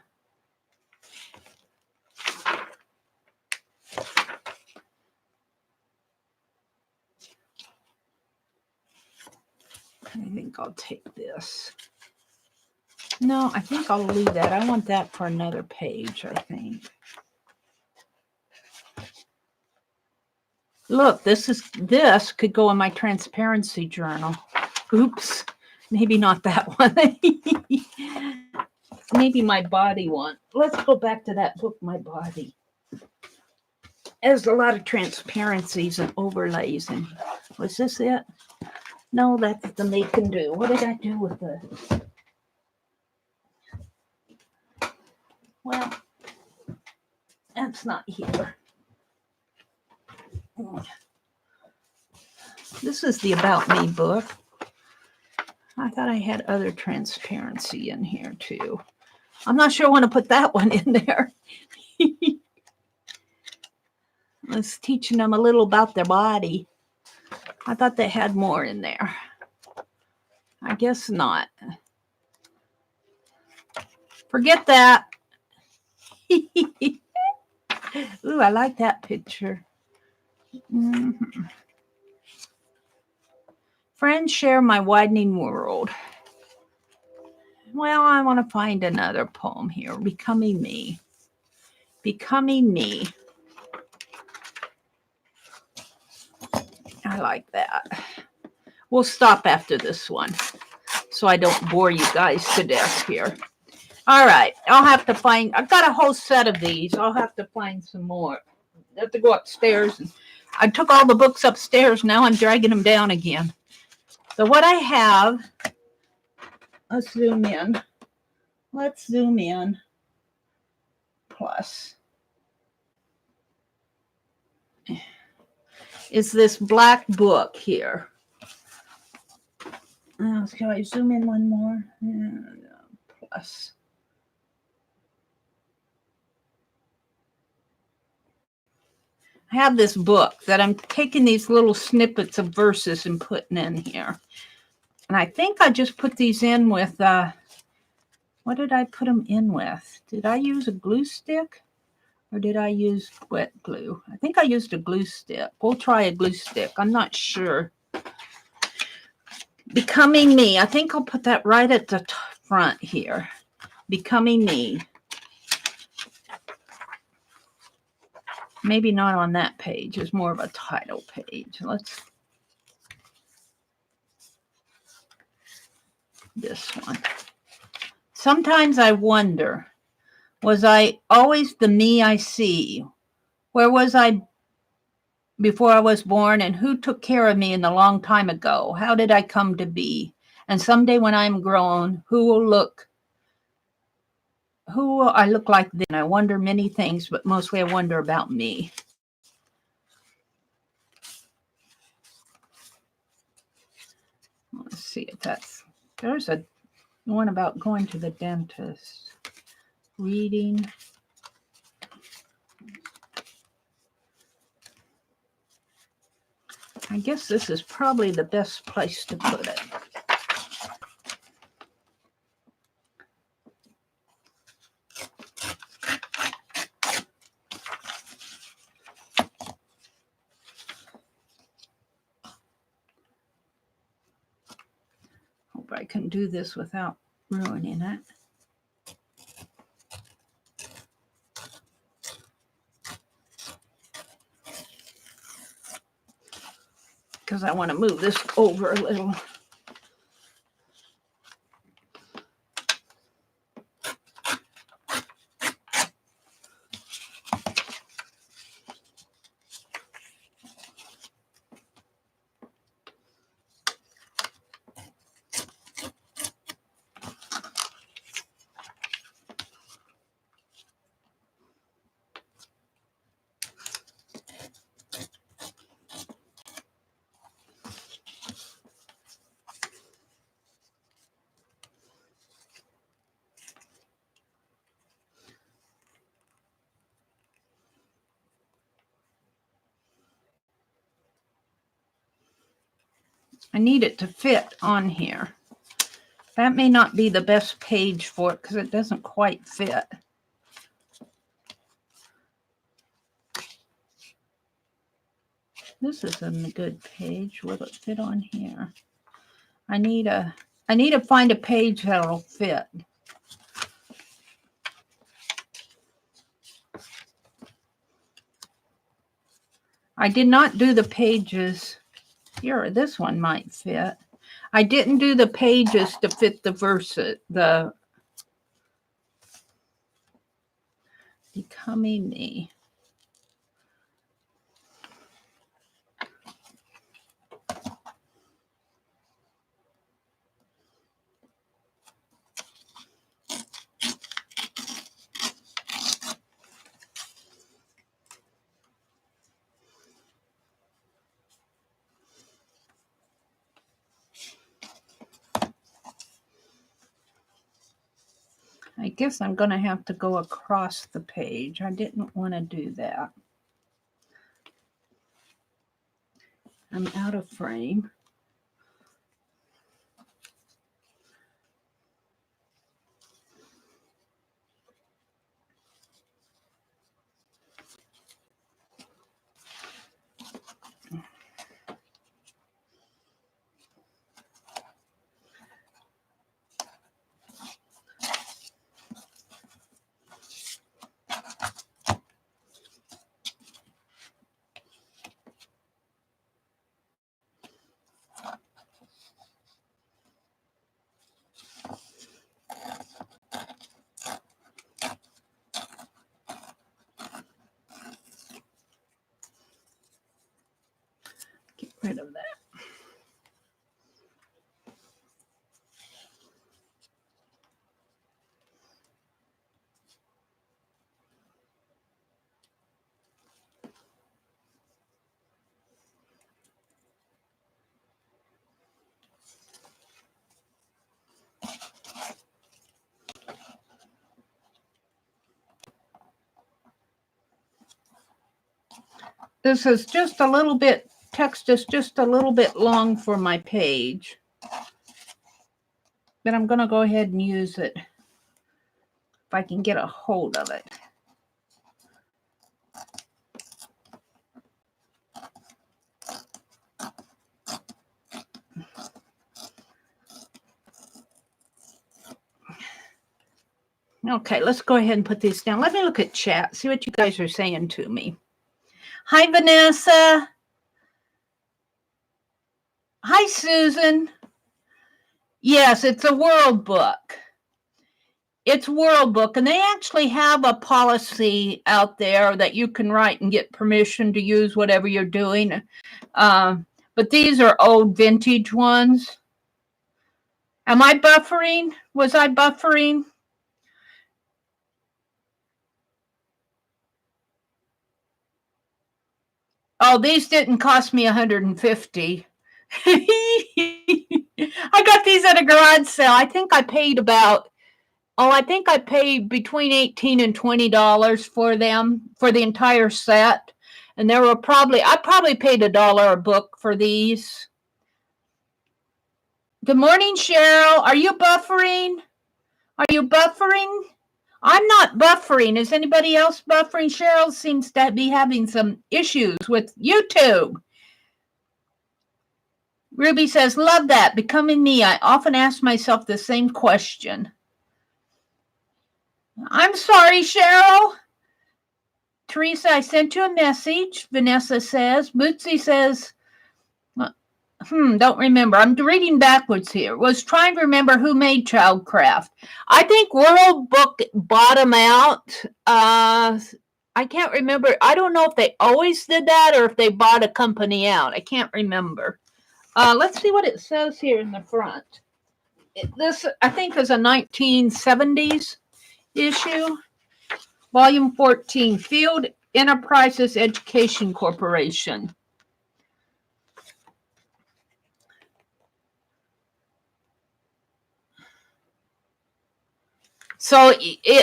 I think I'll take this. No, I think I'll leave that. I want that for another page, I think. Look, this could go in my transparency journal. Oops, maybe not that one. Maybe my body one. Let's go back to that book, My Body. There's a lot of transparencies and overlays. And was this it? No, that's the Make and Do. What did I do with the... Well, that's not here. This is the About Me book. I thought I had other transparency in here too. I'm not sure I want to put that one in there. It's teaching them a little about their body. I thought they had more in there. I guess not. Forget that. Ooh, I like that picture. Mm-hmm. Friends share my widening world. Well, I want to find another poem here. Becoming Me. Becoming Me. I like that. We'll stop after this one so I don't bore you guys to death here. All right. I'll have to find, I've got a whole set of these. I'll have to find some more. I have to go upstairs. I took all the books upstairs. Now I'm dragging them down again. So what I have, let's zoom in. Let's zoom in. Plus. Is this black book here. Can I zoom in one more? Plus. I have this book that I'm taking these little snippets of verses and putting in here. And I think I just put these in with, what did I put them in with? Did I use a glue stick or did I use wet glue? I think I used a glue stick. We'll try a glue stick. I'm not sure. Becoming Me. I think I'll put that right at the front here. Becoming Me. Maybe not on that page. It's more of a title page. Let's... This one. Sometimes I wonder, was I always the me I see? Where was I before I was born? And who took care of me in the long time ago? How did I come to be? And someday when I'm grown, who will I look like then? I wonder many things, but mostly I wonder about me. Let's see if that's, there's a one about going to the dentist. Reading. I guess this is probably the best place to put it. Hope I can do this without ruining it. Because I want to move this over a little. I need it to fit on here. That may not be the best page for it because it doesn't quite fit. This is a good page. Will it fit on here? I need to find a page that'll fit. I did not do the pages. Here, this one might fit. I didn't do the pages to fit the verses, the Becoming Me. I guess I'm going to have to go across the page. I didn't want to do that. I'm out of frame. Get rid of that. This is just a little bit, text is just a little bit long for my page. But I'm going to go ahead and use it if I can get a hold of it. Okay, let's go ahead and put these down. Let me look at chat, see what you guys are saying to me. Hi, Vanessa. Hi, Susan. Yes, it's a world book. It's world book, and they actually have a policy out there that you can write and get permission to use whatever you're doing. But these are old vintage ones. Am I buffering? Was I buffering? Oh, these didn't cost me $150. I got these at a garage sale. I think I paid about, I think I paid between $18 and $20 for them, for the entire set. And there were I probably paid $1 a book for these. Good morning, Cheryl. Are you buffering? Are you buffering? I'm not buffering. Is anybody else buffering? Cheryl seems to be having some issues with YouTube. Ruby says, love that. Becoming me. I often ask myself the same question. I'm sorry, Cheryl. Teresa, I sent you a message. Vanessa says. Bootsy says, don't remember. I'm reading backwards here. Was trying to remember who made Childcraft. I think World Book bought them out. I can't remember. I don't know if they always did that or if they bought a company out. I can't remember. Let's see what it says here in the front. This, I think, is a 1970s issue. Volume 14, Field Enterprises Education Corporation. So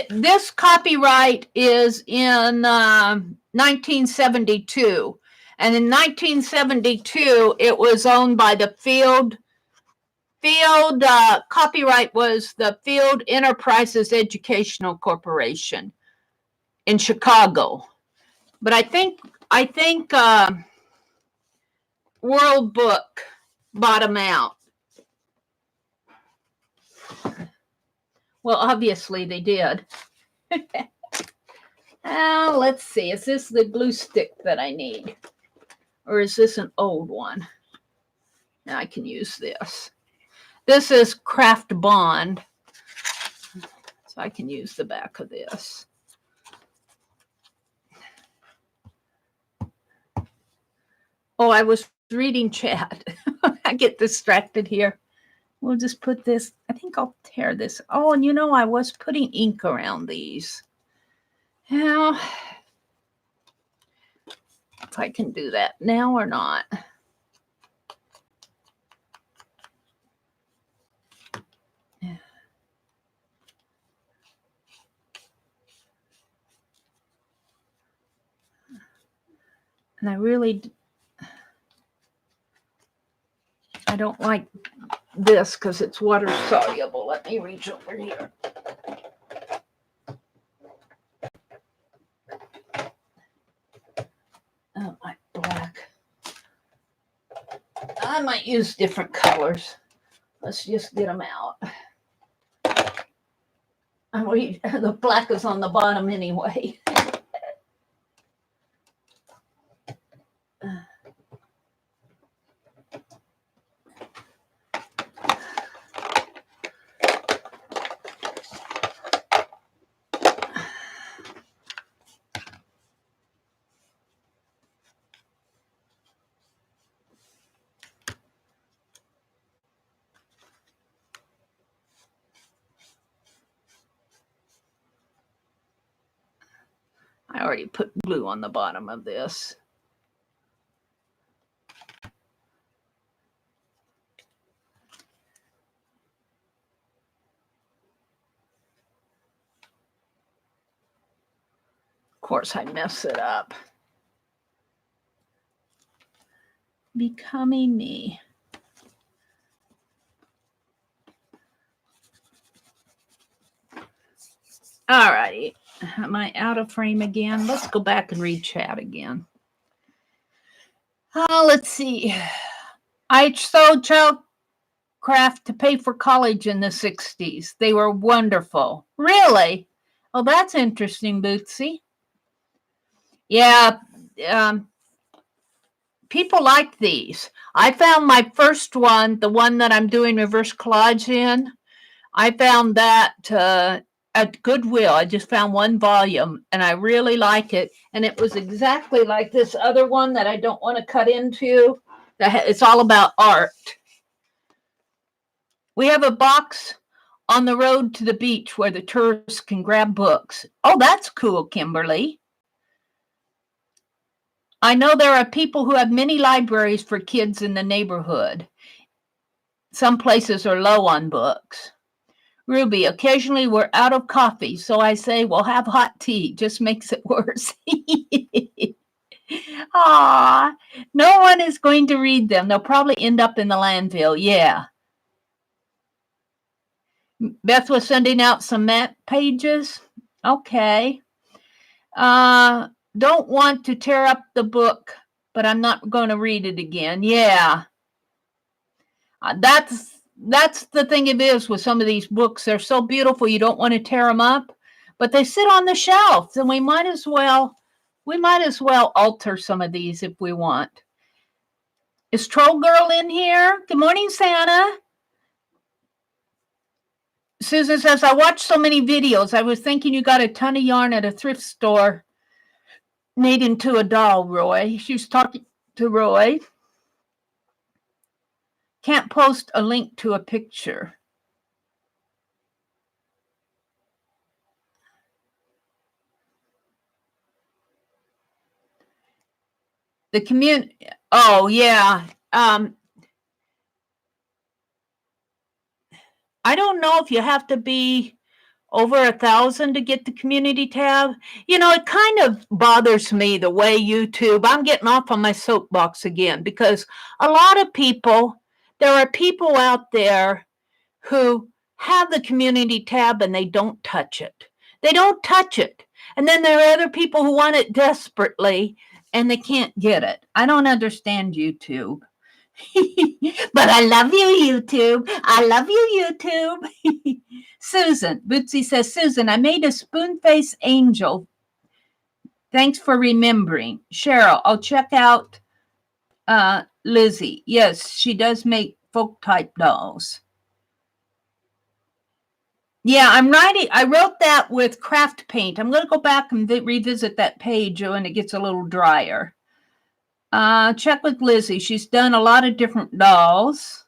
this copyright is in 1972. And in 1972, it was owned by the Field copyright was the Field Enterprises Educational Corporation in Chicago. But I think World Book bought them out. Well, obviously they did. Let's see. Is this the glue stick that I need? Or is this an old one? Now I can use this. This is Craft Bond. So I can use the back of this. Oh, I was reading chat. I get distracted here. We'll just put this. I think I'll tear this. Oh, and you know, I was putting ink around these. Now, if I can do that now or not. And I don't like this because it's water soluble. Let me reach over here. Oh, my black. I might use different colors. Let's just get them out. The black is on the bottom anyway. I already put glue on the bottom of this. Of course, I mess it up. Becoming me. All righty. Am I out of frame again? Let's go back and read chat again. Let's see. I sold Childcraft to pay for college in the 60s. They were wonderful. Really? Oh, that's interesting, Bootsy. Yeah. People like these. I found my first one, the one that I'm doing reverse collage in. I found that at Goodwill. I just found one volume and I really like it. And it was exactly like this other one that I don't want to cut into. It's all about art. We have a box on the road to the beach where the tourists can grab books. Oh, that's cool, Kimberly. I know there are people who have many libraries for kids in the neighborhood. Some places are low on books. Ruby, occasionally we're out of coffee, so I say, well, have hot tea. Just makes it worse. Aw, no one is going to read them. They'll probably end up in the landfill. Yeah. Beth was sending out some map pages. Okay. Don't want to tear up the book, but I'm not going to read it again. Yeah. That's the thing it is with some of these books. They're so beautiful you don't want to tear them up, but they sit on the shelf, and we might as well alter some of these if we want. Is Troll Girl in here? Good morning, Santa. Susan says, I watched so many videos. I was thinking you got a ton of yarn at a thrift store made into a doll, Roy. She was talking to Roy. Can't post a link to a picture. The community. Oh, yeah. I don't know if you have to be over 1,000 to get the community tab. You know, it kind of bothers me the way YouTube, I'm getting off on my soapbox again, because a lot of people, there are people out there who have the community tab and they don't touch it. They don't touch it. And then there are other people who want it desperately and they can't get it. I don't understand YouTube. But I love you, YouTube. I love you, YouTube. Susan, Bootsy says, Susan, I made a spoon face angel. Thanks for remembering. Cheryl, I'll check out Lizzie. Yes, she does make folk type dolls. Yeah, I wrote that with craft paint. I'm going to go back and revisit that page when it gets a little drier. Check with Lizzie. She's done a lot of different dolls.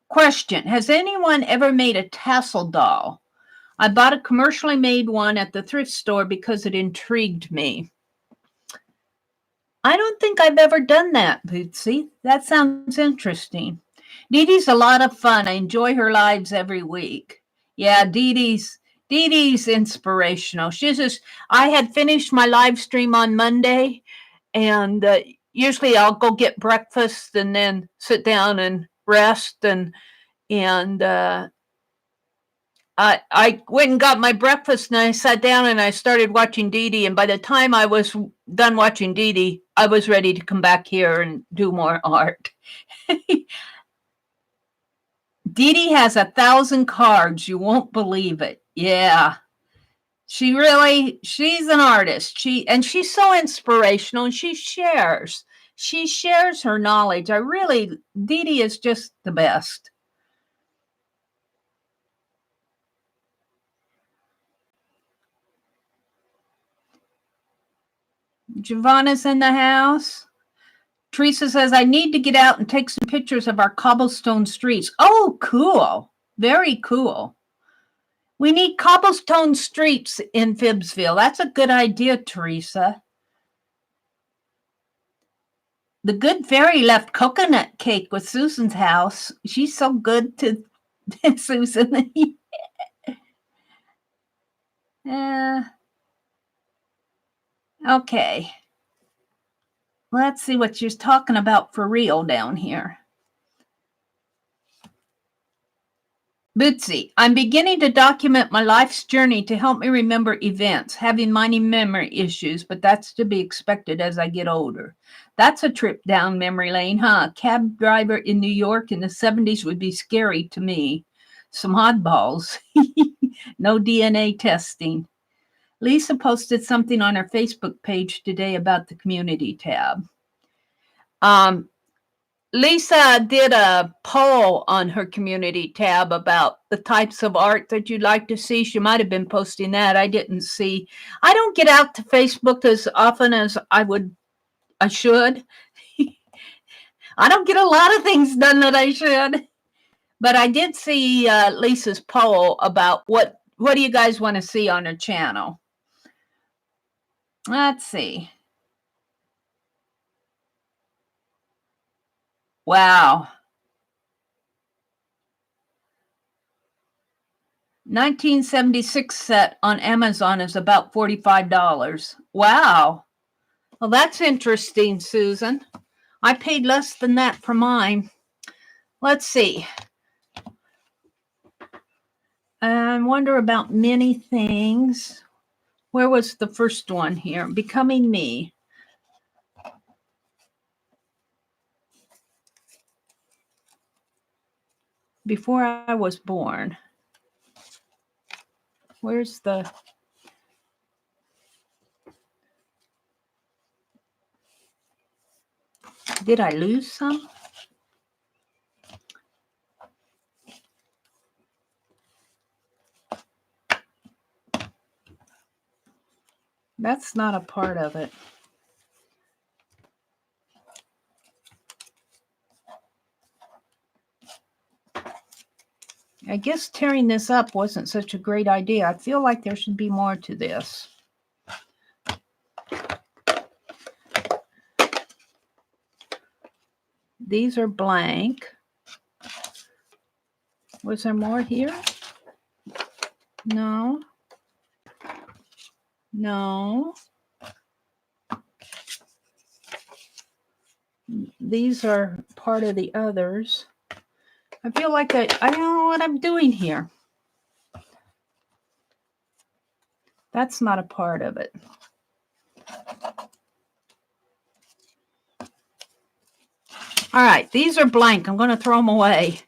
Question, has anyone ever made a tassel doll? I bought a commercially made one at the thrift store because it intrigued me. I don't think I've ever done that, Bootsy. That sounds interesting. Dee Dee's a lot of fun. I enjoy her lives every week. Yeah, Dee Dee's inspirational. I had finished my live stream on Monday, and usually I'll go get breakfast and then sit down and rest, and I went and got my breakfast and I sat down and I started watching Dee Dee. And by the time I was done watching Dee Dee, I was ready to come back here and do more art. Dee Dee has 1,000 cards. You won't believe it. Yeah. She's an artist. She's so inspirational, and she shares her knowledge. Dee Dee is just the best. Giovanna's in the house. Teresa says, I need to get out and take some pictures of our cobblestone streets. Oh, cool. Very cool. We need cobblestone streets in Phibbsville. That's a good idea, Teresa. The good fairy left coconut cake with Susan's house. She's so good to Susan. Okay. Let's see what she's talking about for real down here. Bootsy, I'm beginning to document my life's journey to help me remember events, having many memory issues, but that's to be expected as I get older. That's a trip down memory lane, huh? Cab driver in New York in the 70s would be scary to me. Some oddballs. No DNA testing. Lisa posted something on her Facebook page today about the community tab. Lisa did a poll on her community tab about the types of art that you'd like to see. She might have been posting that. I didn't see. I don't get out to Facebook as often as I should. I don't get a lot of things done that I should. But I did see Lisa's poll about what do you guys want to see on her channel. Let's see. Wow. 1976 set on Amazon is about $45. Wow. Well, that's interesting, Susan. I paid less than that for mine. Let's see. I wonder about many things. Where was the first one here? Becoming Me. Before I was born. Where's the... Did I lose some? That's not a part of it. I guess tearing this up wasn't such a great idea. I feel like there should be more to this. These are blank. Was there more here? No. No. These are part of the others. I feel like I don't know what I'm doing here. That's not a part of it. All right, these are blank. I'm going to throw them away.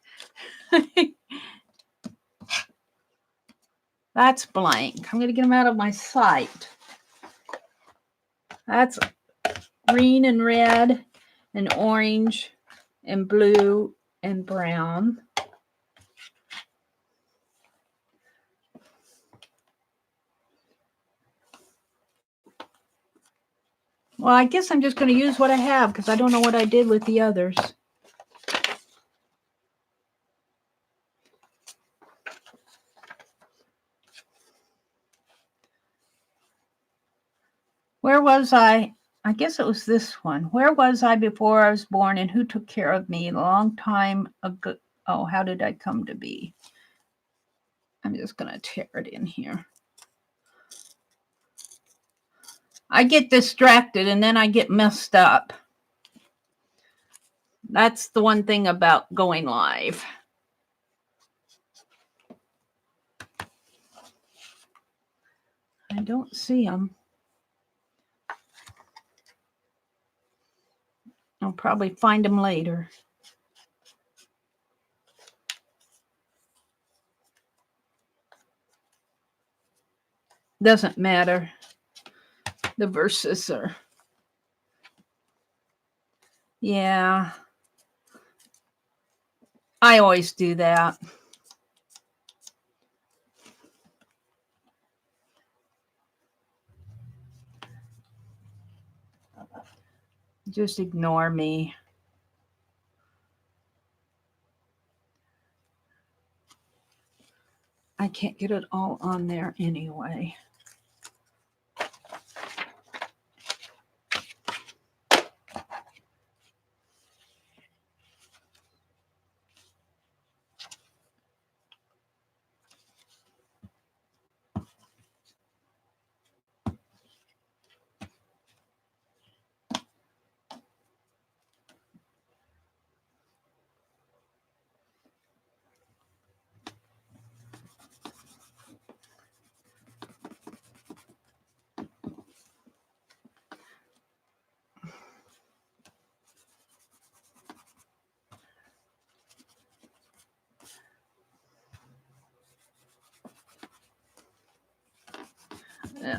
That's blank. I'm going to get them out of my sight. That's green and red and orange and blue and brown. Well, I guess I'm just going to use what I have because I don't know what I did with the others. Where was I? I guess it was this one. Where was I before I was born, and who took care of me a long time ago? Oh, how did I come to be? I'm just going to tear it in here. I get distracted and then I get messed up. That's the one thing about going live. I don't see them. I'll probably find them later. Doesn't matter. The verses are... Yeah. I always do that. Just ignore me. I can't get it all on there anyway.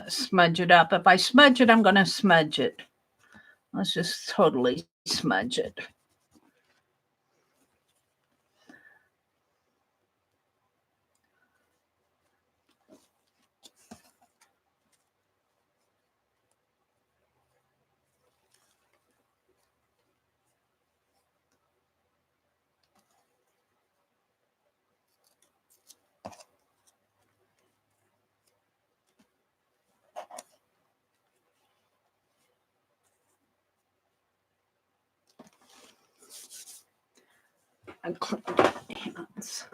Smudge it up. If I smudge it, I'm going to smudge it. Let's just totally smudge it. And clean my hands.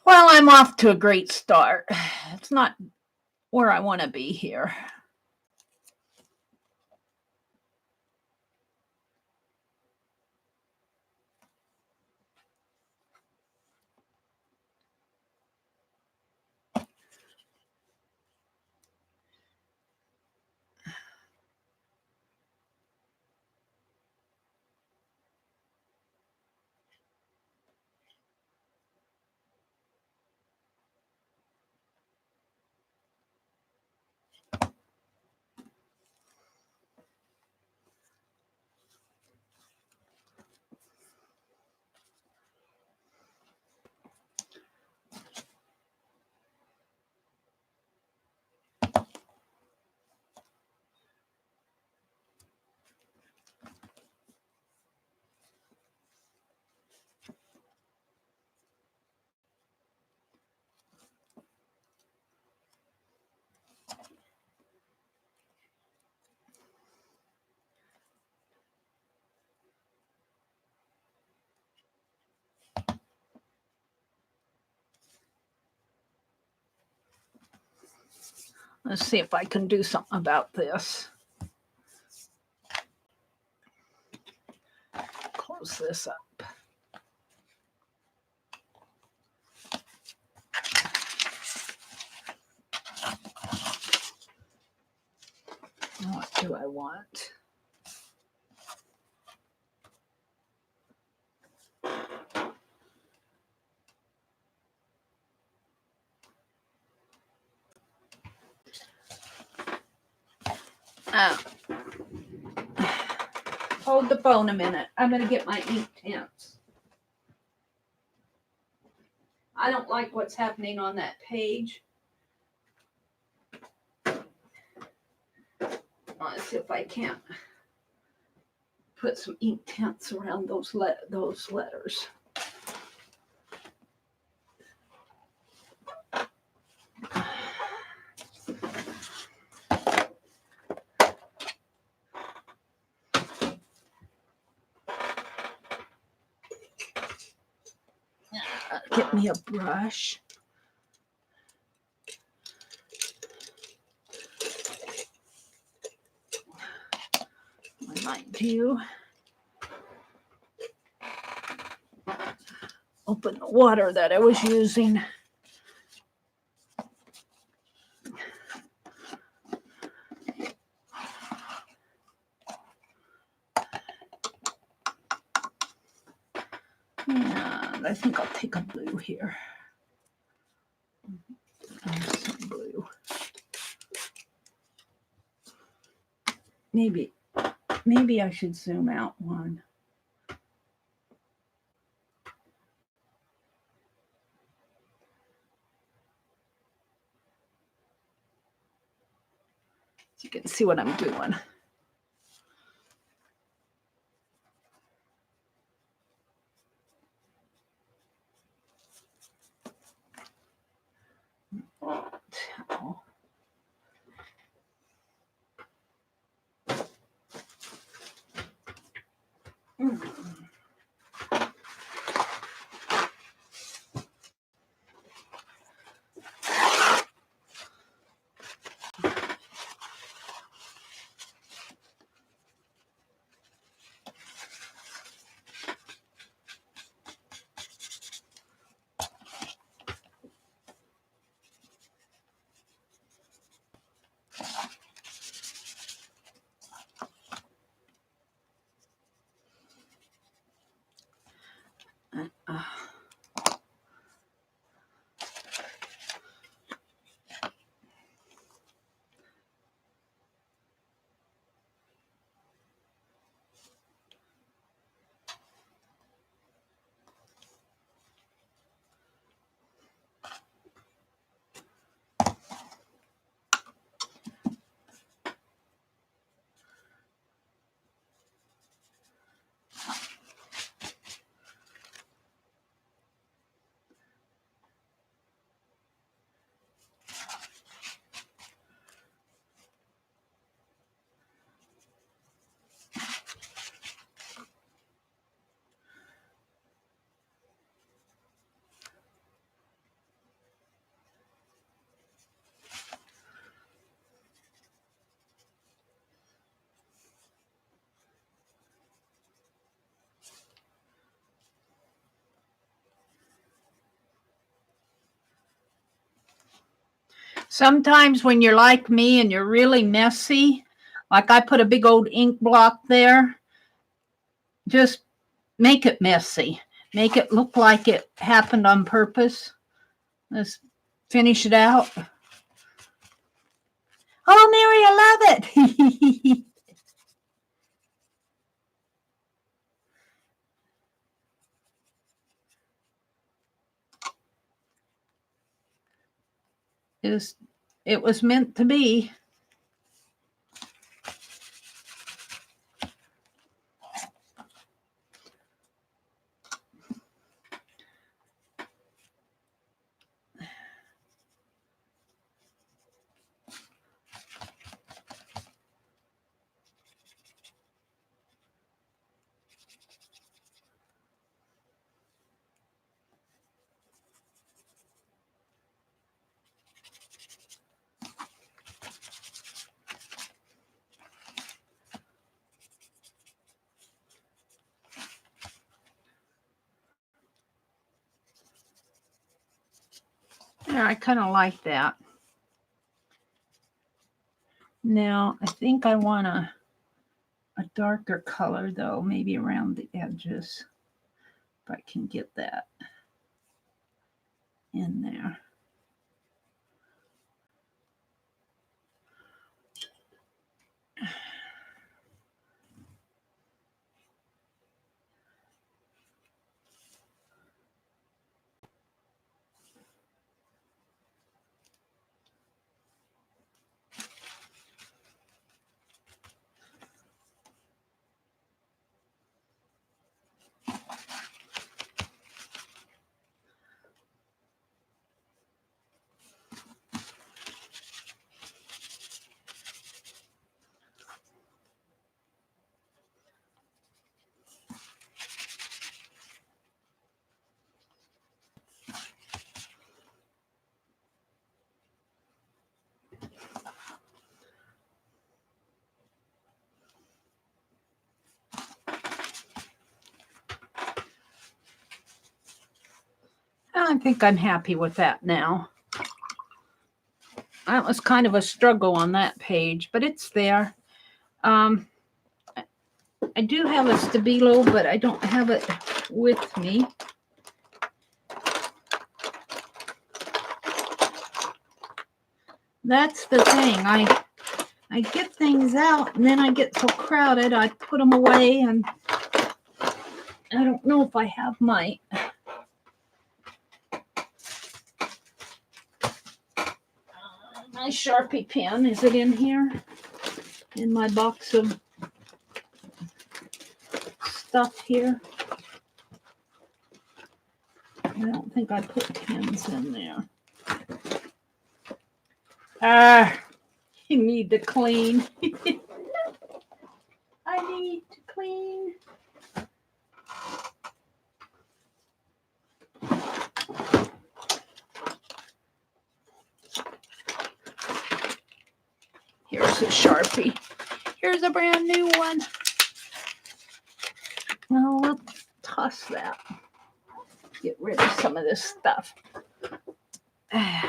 Well, I'm off to a great start. It's not where I want to be here. Let's see if I can do something about this. Close this up. What do I want? Hold the phone a minute. I'm going to get my Inktense. I don't like what's happening on that page. Let's see if I can't put some Inktense around those letters. Get me a brush. I might do. Open the water that I was using. And I think I'll take a blue here. Some blue. Maybe I should zoom out one. So you can see what I'm doing. Oh. Sometimes when you're like me and you're really messy, like I put a big old ink block there, just make it messy. Make it look like it happened on purpose. Let's finish it out. Oh, Meri, I love it. It was meant to be. Yeah, I kind of like that. Now, I think I want a darker color, though, maybe around the edges, if I can get that in there. I think I'm happy with that now. That was kind of a struggle on that page, but it's there. I do have a Stabilo, but I don't have it with me. That's the thing. I get things out, and then I get so crowded, I put them away, and I don't know if I have my Sharpie pen. Is it in here? In my box of stuff here? I don't think I put pens in there. You need to clean. I need to clean. Here's a Sharpie. Here's a brand new one. Well, we'll toss that. Get rid of some of this stuff. May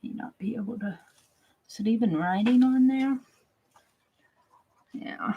not be able to. Is it even writing on there? Yeah.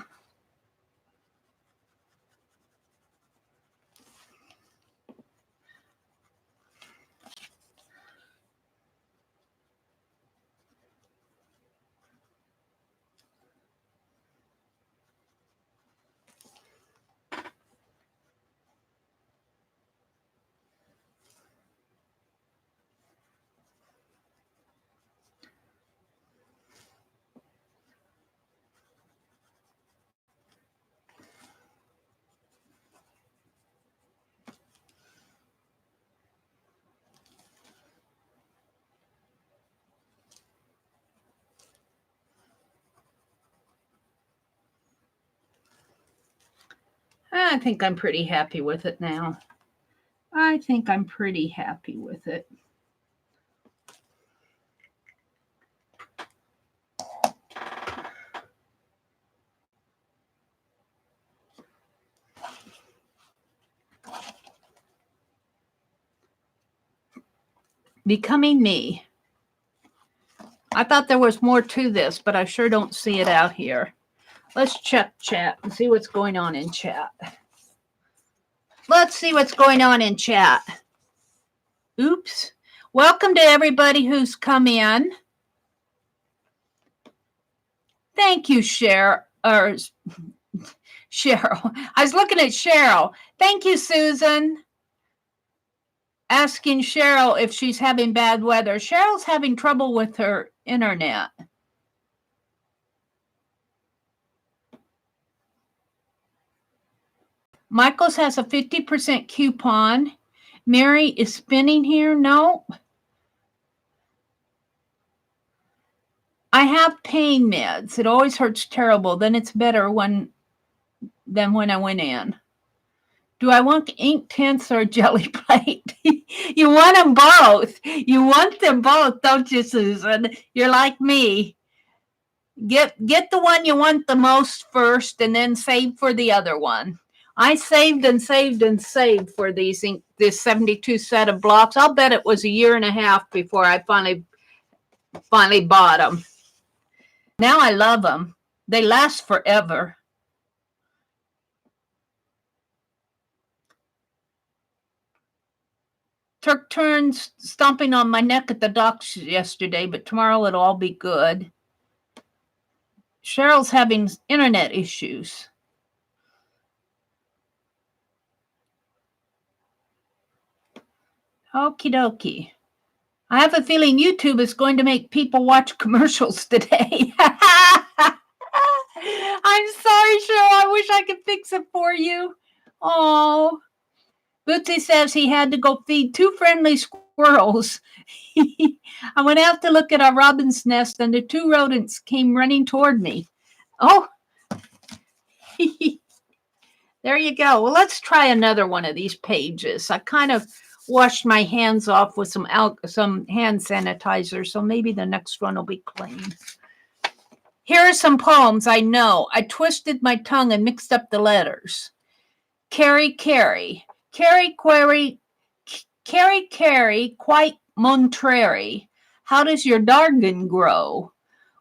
I think I'm pretty happy with it now. I think I'm pretty happy with it. Becoming Me. I thought there was more to this, but I sure don't see it out here. Let's check chat and see what's going on in chat. Let's see what's going on in chat. Oops. Welcome to everybody who's come in. Thank you, Cheryl. I was looking at Cheryl. Thank you, Susan. Asking Cheryl if she's having bad weather. Cheryl's having trouble with her internet. Michael's has a 50% coupon. Meri is spinning here. No. I have pain meds. It always hurts terrible. Then it's better than when I went in. Do I want Inktense or Jelly Plate? You want them both. You want them both, don't you, Susan? You're like me. Get the one you want the most first and then save for the other one. I saved and saved and saved for this 72 set of blocks. I'll bet it was a year and a half before I finally bought them. Now I love them. They last forever. Took turns stomping on my neck at the docks yesterday, but tomorrow it'll all be good. Cheryl's having internet issues. Okie dokie. I have a feeling YouTube is going to make people watch commercials today. I'm sorry, Cheryl. I wish I could fix it for you. Oh. Bootsy says he had to go feed 2 friendly squirrels. I went out to look at our robin's nest, and the 2 rodents came running toward me. Oh. There you go. Well, let's try another one of these pages. I kind of washed my hands off with some hand sanitizer, so maybe the next one will be clean. Here are some poems I know. I twisted my tongue and mixed up the letters. Carry, quite contrary. How does your dargan grow?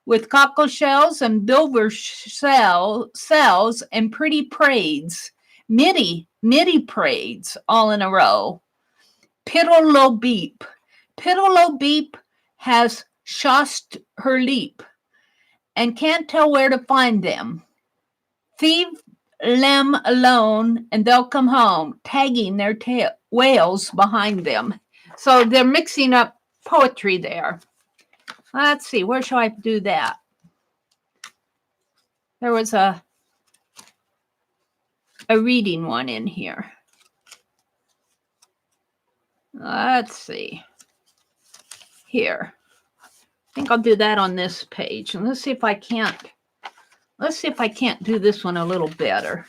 With cockle shells and bilber cells and pretty braids. Midi braids all in a row. Piddle beep has shost her leap and can't tell where to find them. Thieve them alone and they'll come home, tagging their whales behind them. So they're mixing up poetry there. Let's see, where shall I do that? There was a reading one in here. Let's see. Here. I think I'll do that on this page. And let's see if I can't do this one a little better.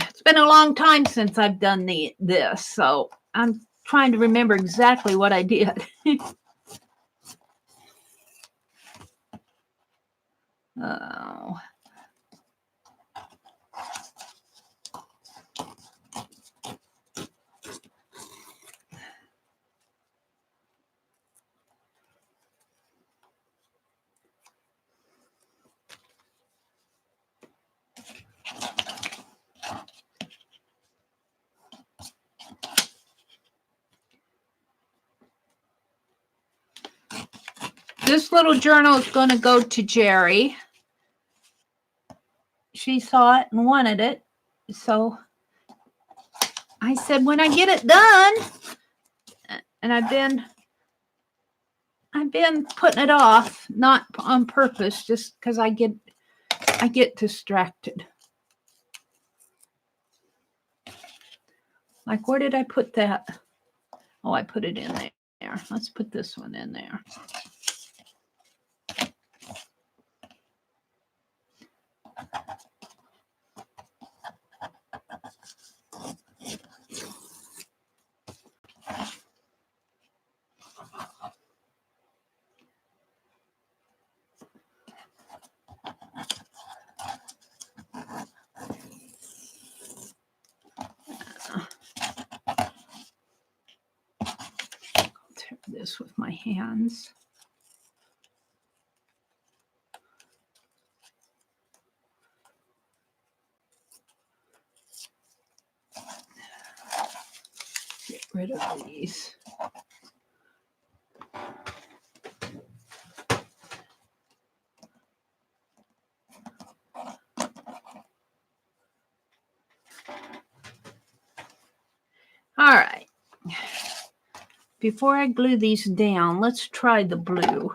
It's been a long time since I've done this, so I'm trying to remember exactly what I did. Oh. This little journal is going to go to Jeri. She saw it and wanted it. So I said, when I get it done, and I've been putting it off, not on purpose, just because I get distracted. Like, where did I put that? Oh, I put it in there. Let's put this one in there. this with my hands. Get rid of these. All right. Before I glue these down, let's try the blue.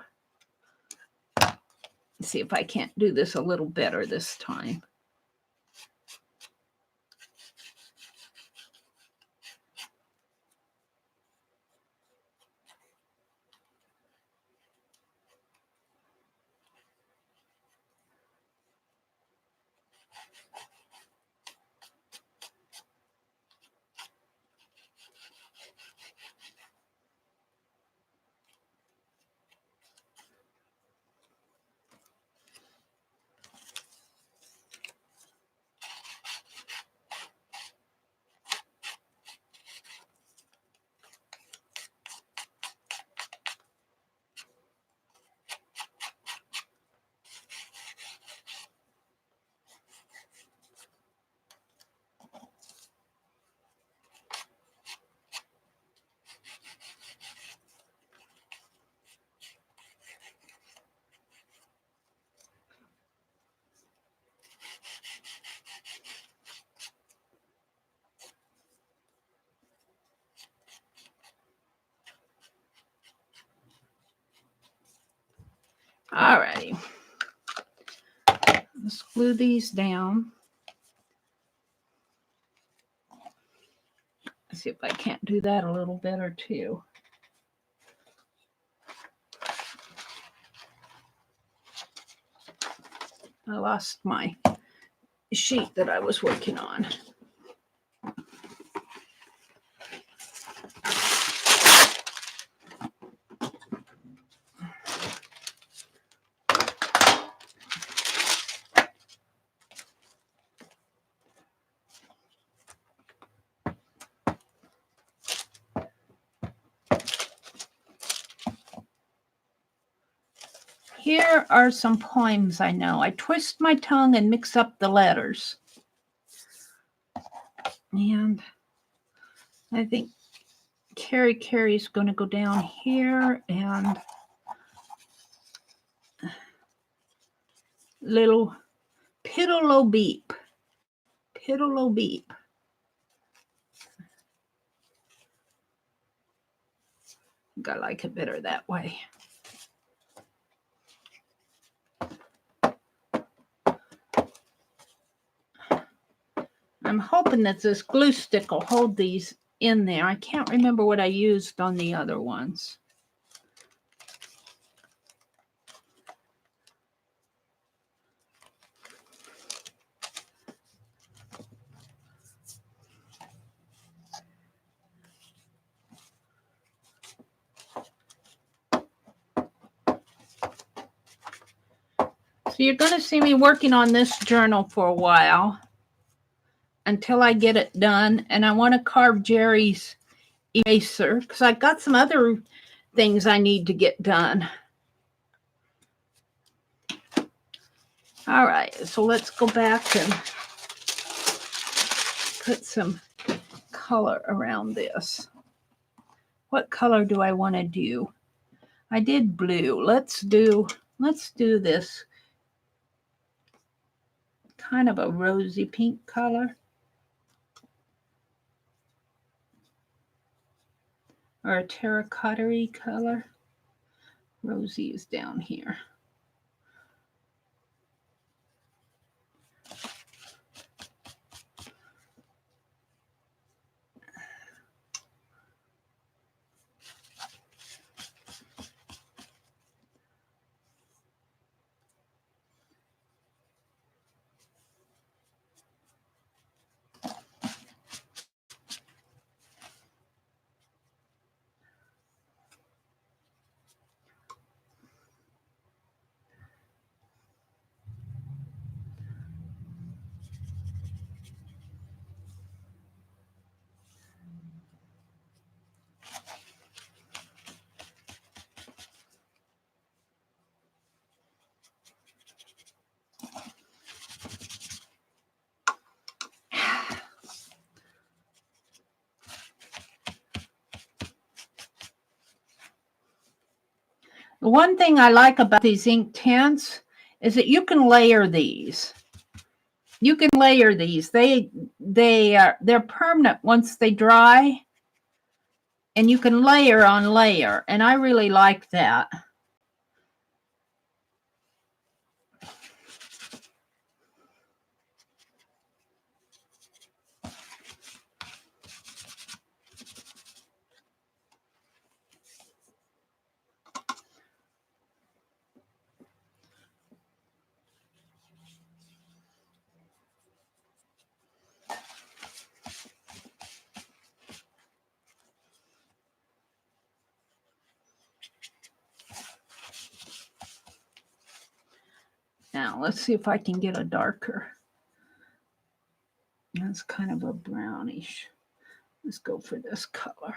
See if I can't do this a little better this time. All righty. Let's glue these down. Let's see if I can't do that a little better too. I lost my sheet that I was working on. Here are some poems I know. I twist my tongue and mix up the letters. And I think Carrie's going to go down here, and little piddle-o beep. Piddle-o beep. I think I like it better that way. I'm hoping that this glue stick will hold these in there. I can't remember what I used on the other ones. So you're going to see me working on this journal for a while until I get it done. And I want to carve Jeri's eraser because I've got some other things I need to get done. All right, so let's go back and put some color around this. What color do I want to do? I did blue. Let's do this kind of a rosy pink color. Or a terracotta-y color. Rosy is down here. One thing I like about these Inktense is that you can layer these. You can layer these. They're permanent once they dry, and you can layer on layer, and I really like that. Now, let's see if I can get a darker. That's kind of a brownish. Let's go for this color.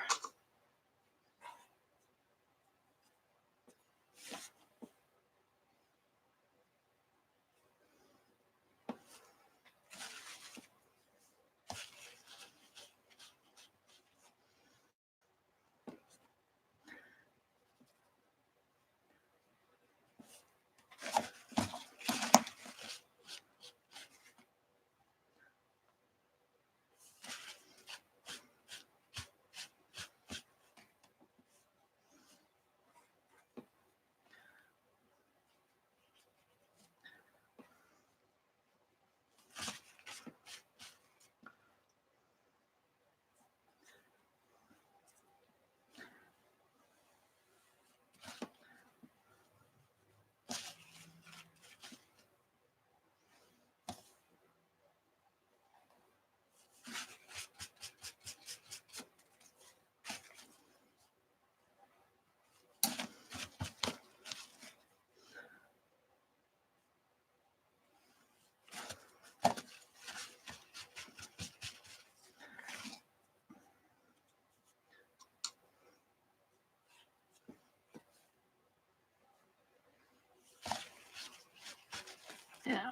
Yeah,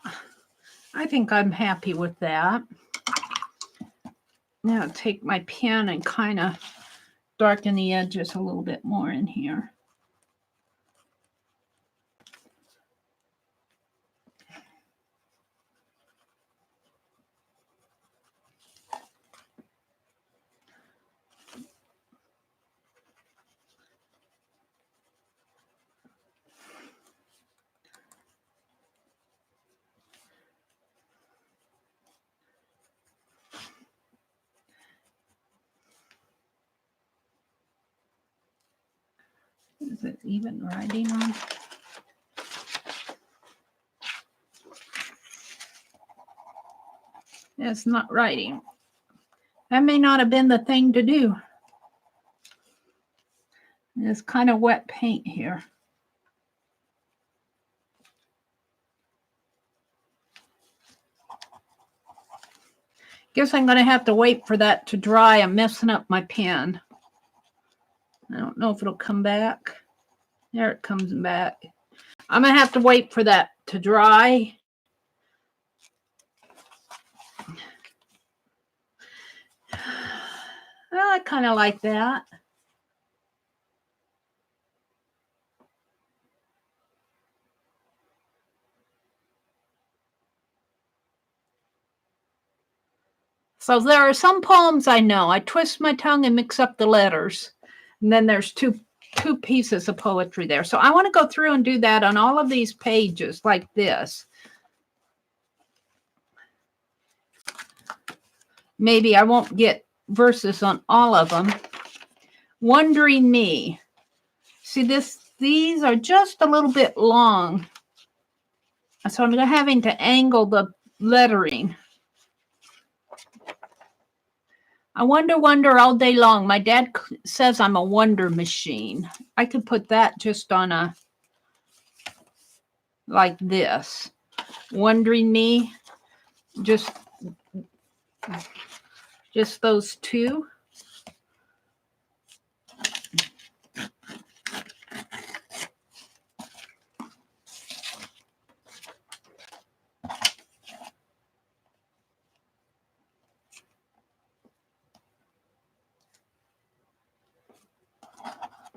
I think I'm happy with that. Now take my pen and kind of darken the edges a little bit more in here. Is it even writing on? It's not writing. That may not have been the thing to do. It's kind of wet paint here. Guess I'm going to have to wait for that to dry. I'm messing up my pen. I don't know if it'll come back. There it comes back. I'm going to have to wait for that to dry. Well, I kind of like that. So there are some poems I know. I twist my tongue and mix up the letters. And then there's two pieces of poetry there. So I want to go through and do that on all of these pages like this. Maybe I won't get verses on all of them. Wondering Me. See, these are just a little bit long. So I'm having to angle the lettering. I wonder all day long. My dad says I'm a wonder machine. I could put that just on a, like this. Wondering Me. Just those two.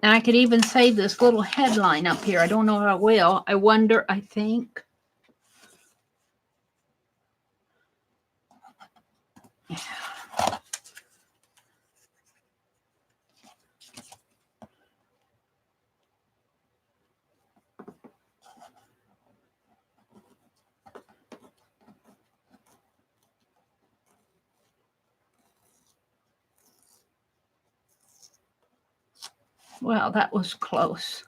And I could even save this little headline up here. I don't know if I will. I wonder, I think. Well, that was close.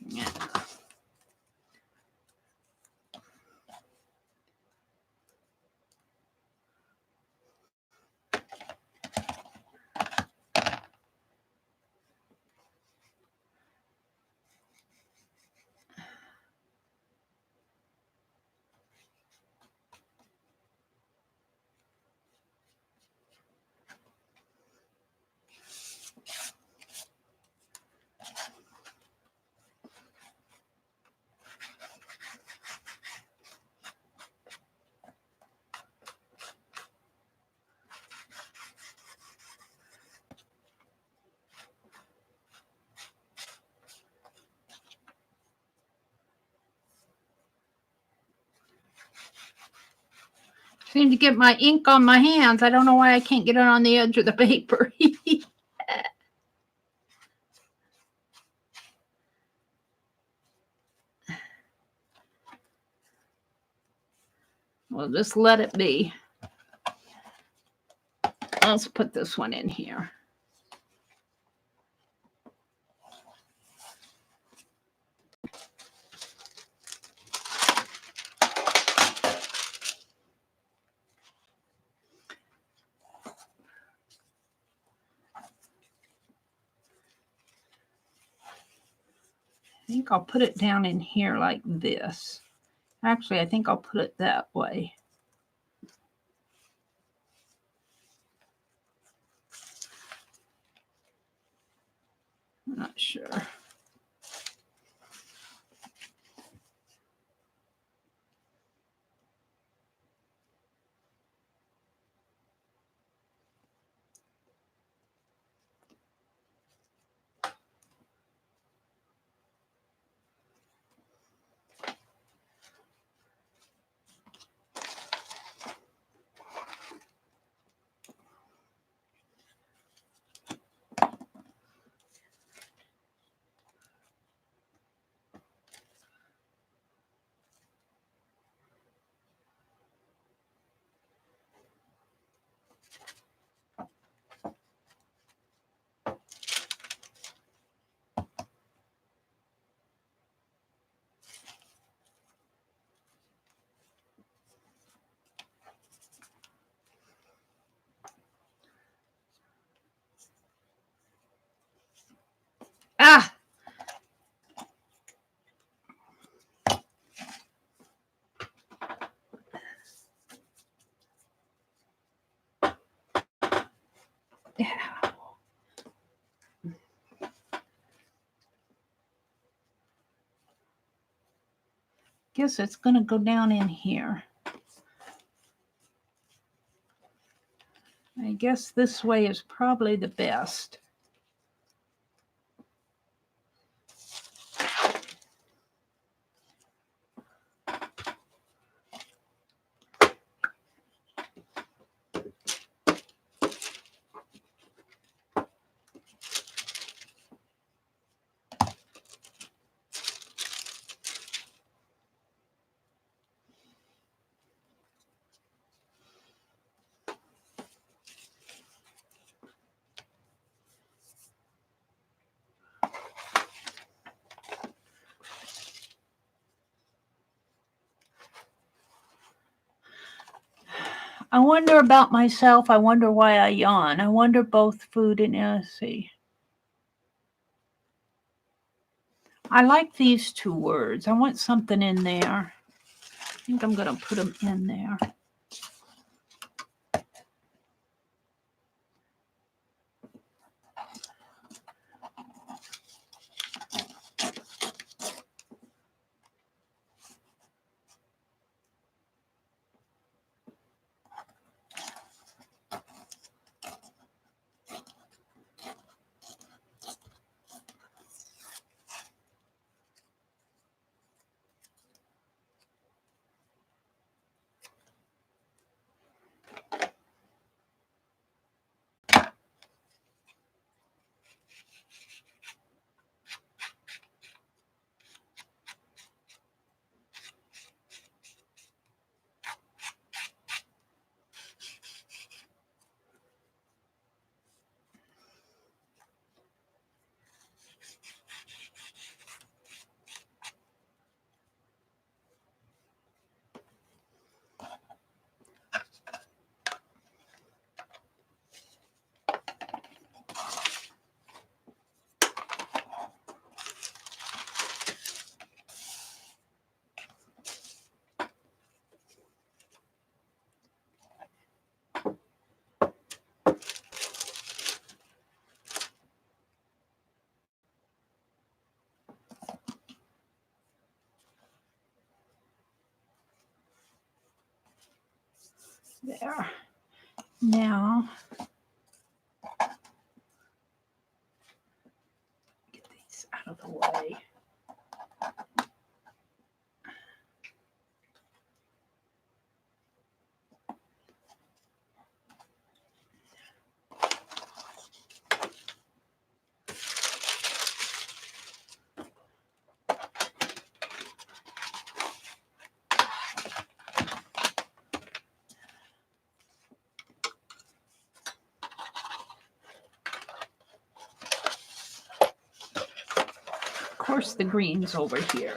Yeah. Seem to get my ink on my hands. I don't know why I can't get it on the edge of the paper. We'll just let it be. Let's put this one in here. I think I'll put it down in here like this. Actually, I think I'll put it that way. I'm not sure. Ah! Yeah. Guess it's going to go down in here. I guess this way is probably the best. I wonder about myself. I wonder why I yawn. I wonder both food and see. I like these two words. I want something in there. I think I'm going to put them in there. There. Now, get these out of the way. Of course, the green's over here.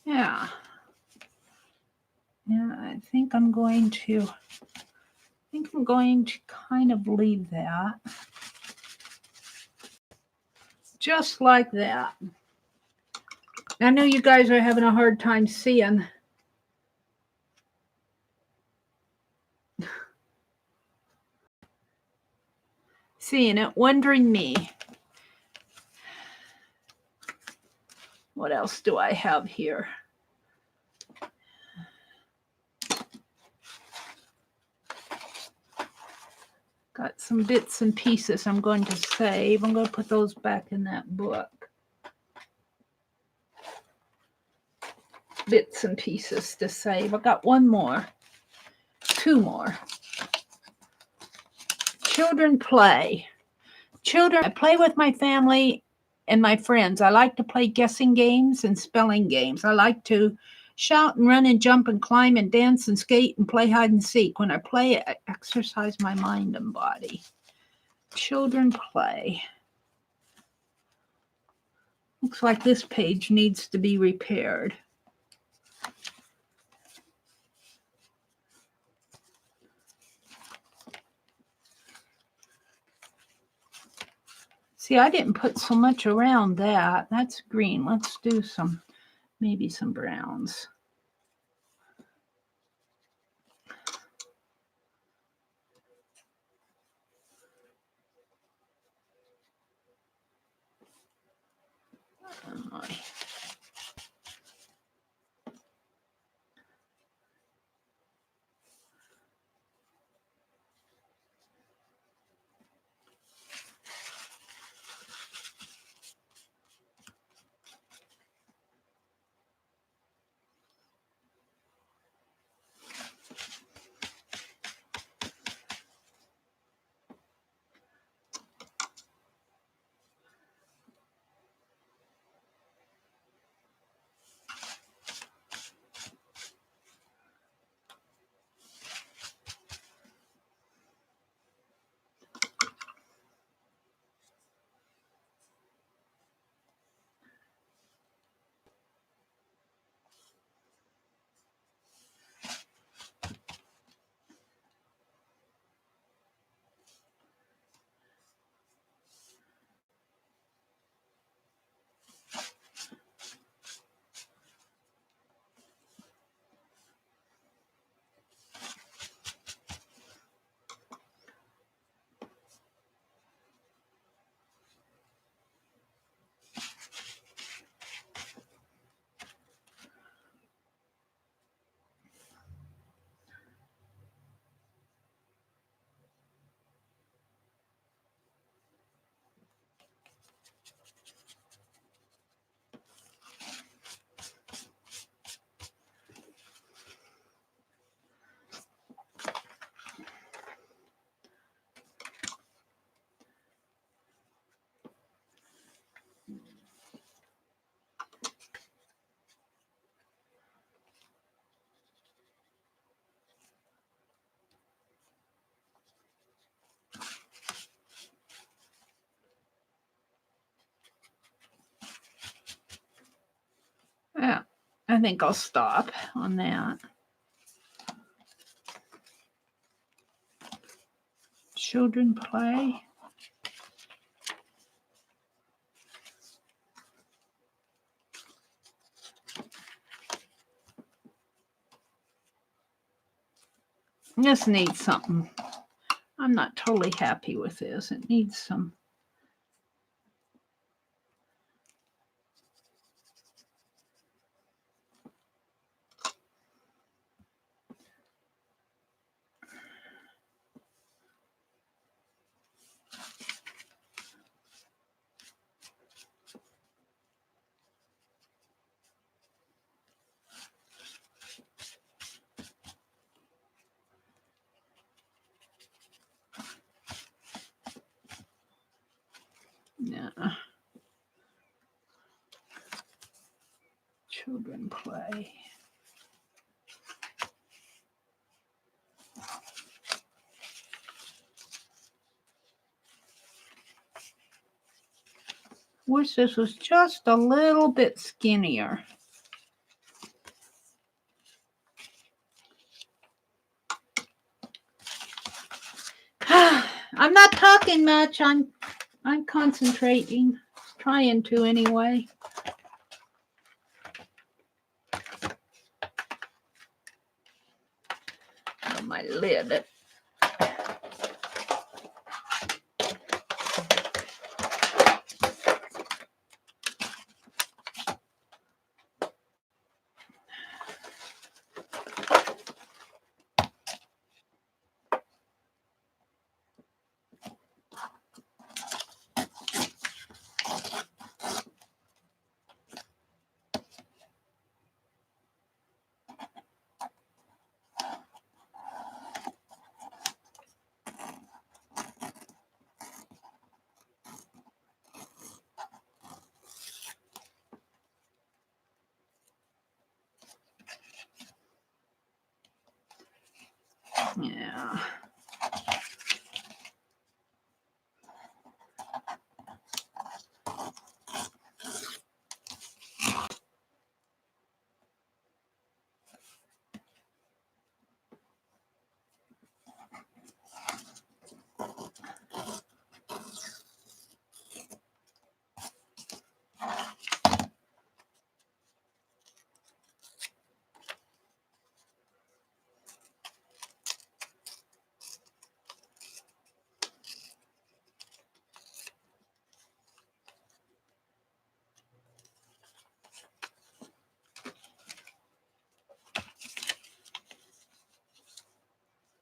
Yeah. Yeah, I think I'm going to kind of leave that just like that. I know you guys are having a hard time seeing. Seeing it, wondering me. What else do I have here? Got some bits and pieces I'm going to save. I'm going to put those back in that book. Bits and pieces to save. I got one more. Two more. Children play. Children, I play with my family and my friends. I like to play guessing games and spelling games. I like to shout and run and jump and climb and dance and skate and play hide and seek. When I play, I exercise my mind and body. Children play. Looks like this page needs to be repaired. See, I didn't put so much around that. That's green. Let's do some, maybe some browns. Oh, yeah, I think I'll stop on that. Children play. This needs something. I'm not totally happy with this. It needs some. Yeah. Children play. Wish this was just a little bit skinnier. I'm not talking much. I'm concentrating. Trying to anyway. Oh, my lid. Yeah.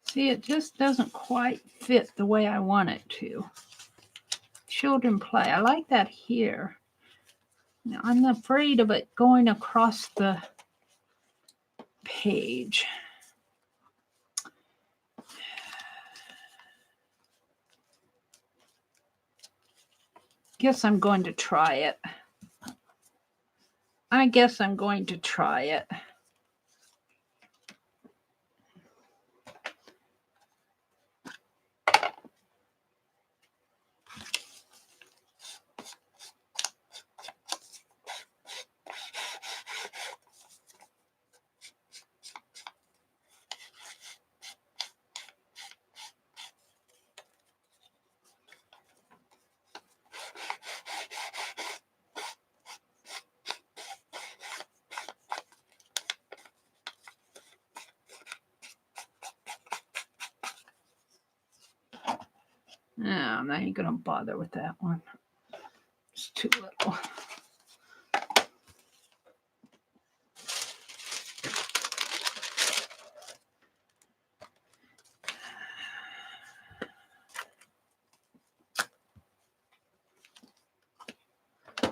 See, it just doesn't quite fit the way I want it to. Children play. I like that here. Now, I'm afraid of it going across the page. Guess I'm going to try it. I guess I'm going to try it. No, I'm not even going to bother with that one. It's too little.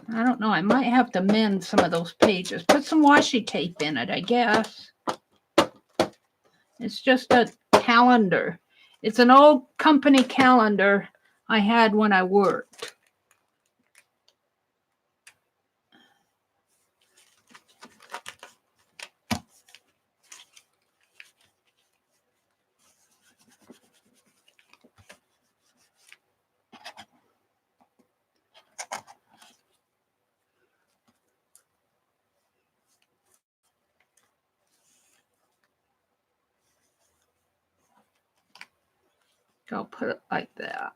I don't know. I might have to mend some of those pages. Put some washi tape in it, I guess. It's just a calendar. It's an old company calendar I had when I worked. I'll put it like that.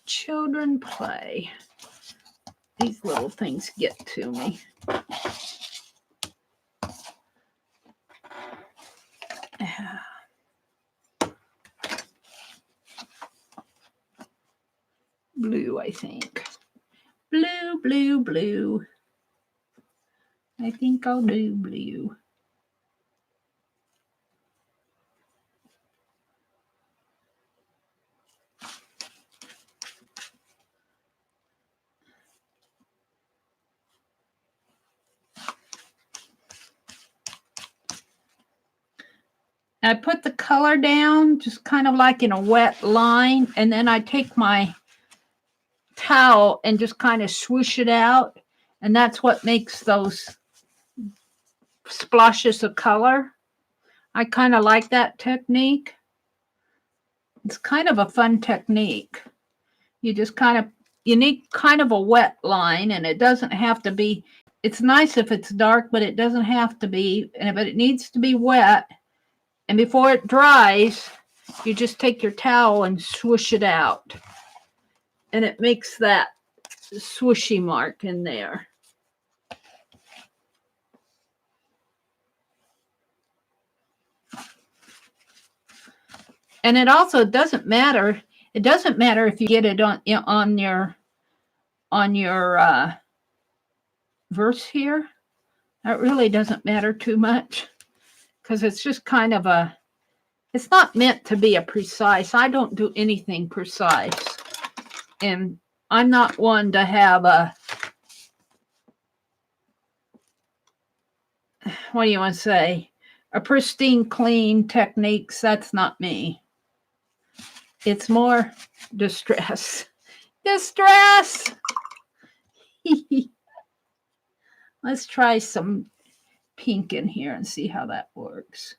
Children play. These little things get to me. Blue, I think. Blue, blue, blue. I think I'll do blue. I put the color down just kind of like in a wet line, and then I take my towel and just kind of swoosh it out, and that's what makes those splashes of color. I kind of like that technique. It's kind of a fun technique. You just you need kind of a wet line, and it doesn't have to be, it's nice if it's dark, but it doesn't have to be, but it needs to be wet. And before it dries, you just take your towel and swoosh it out. And it makes that swooshy mark in there. And it also doesn't matter. It doesn't matter if you get it on your verse here. That really doesn't matter too much, because it's just kind of it's not meant to be a precise. I don't do anything precise. And I'm not one to have what do you want to say? A pristine, clean techniques. That's not me. It's more distress. Distress! Let's try some pink in here and see how that works.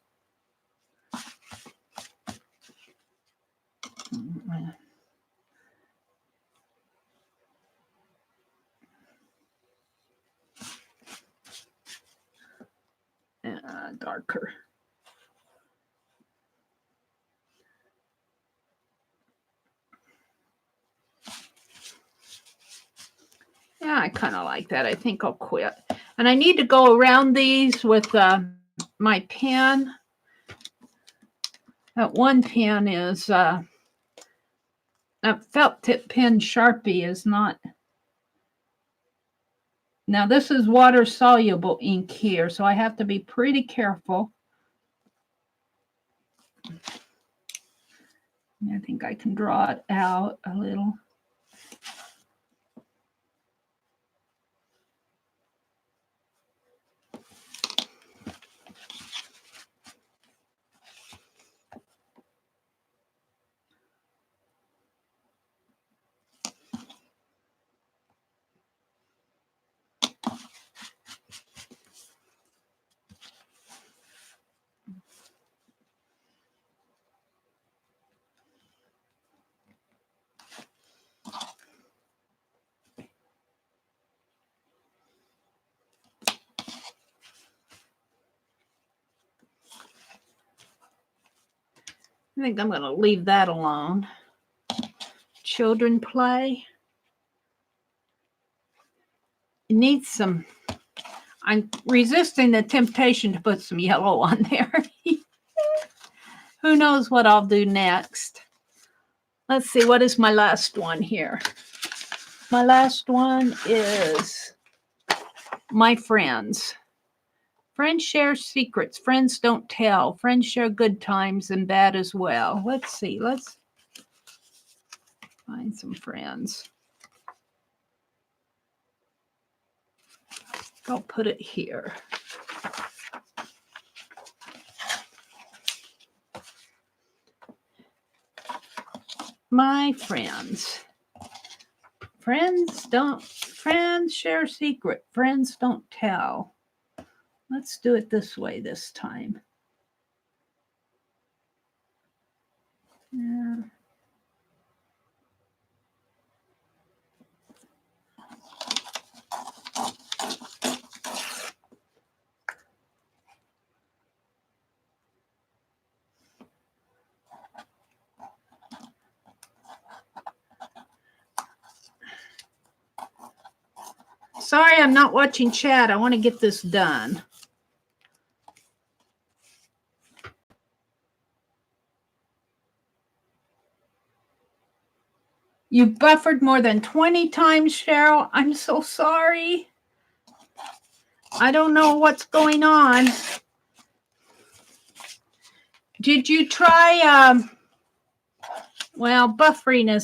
Darker. Yeah, I kind of like that. I think I'll quit. And I need to go around these with my pen. That one pen is, that felt tip pen Sharpie is not. Now this is water soluble ink here, so I have to be pretty careful. I think I can draw it out a little. I think I'm going to leave that alone. Children play. It needs some. I'm resisting the temptation to put some yellow on there. Who knows what I'll do next? Let's see, what is my last one here? My last one is my friends. Friends share secrets. Friends don't tell. Friends share good times and bad as well. Let's see. Let's find some friends. I'll put it here. My friends. Friends share secret. Friends don't tell. Let's do it this way this time. Yeah. Sorry, I'm not watching chat. I want to get this done. You buffered more than 20 times, Cheryl. I'm so sorry. I don't know what's going on. Did you try, well, buffering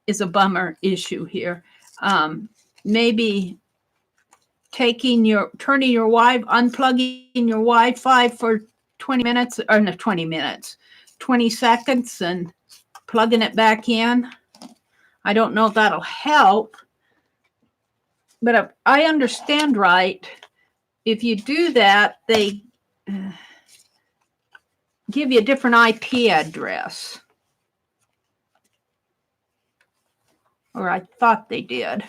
is a bummer issue here. Maybe unplugging your Wi-Fi for 20 minutes, or no, 20 minutes, 20 seconds and plugging it back in. I don't know if that'll help, but if I understand right, if you do that, they give you a different IP address. Or I thought they did.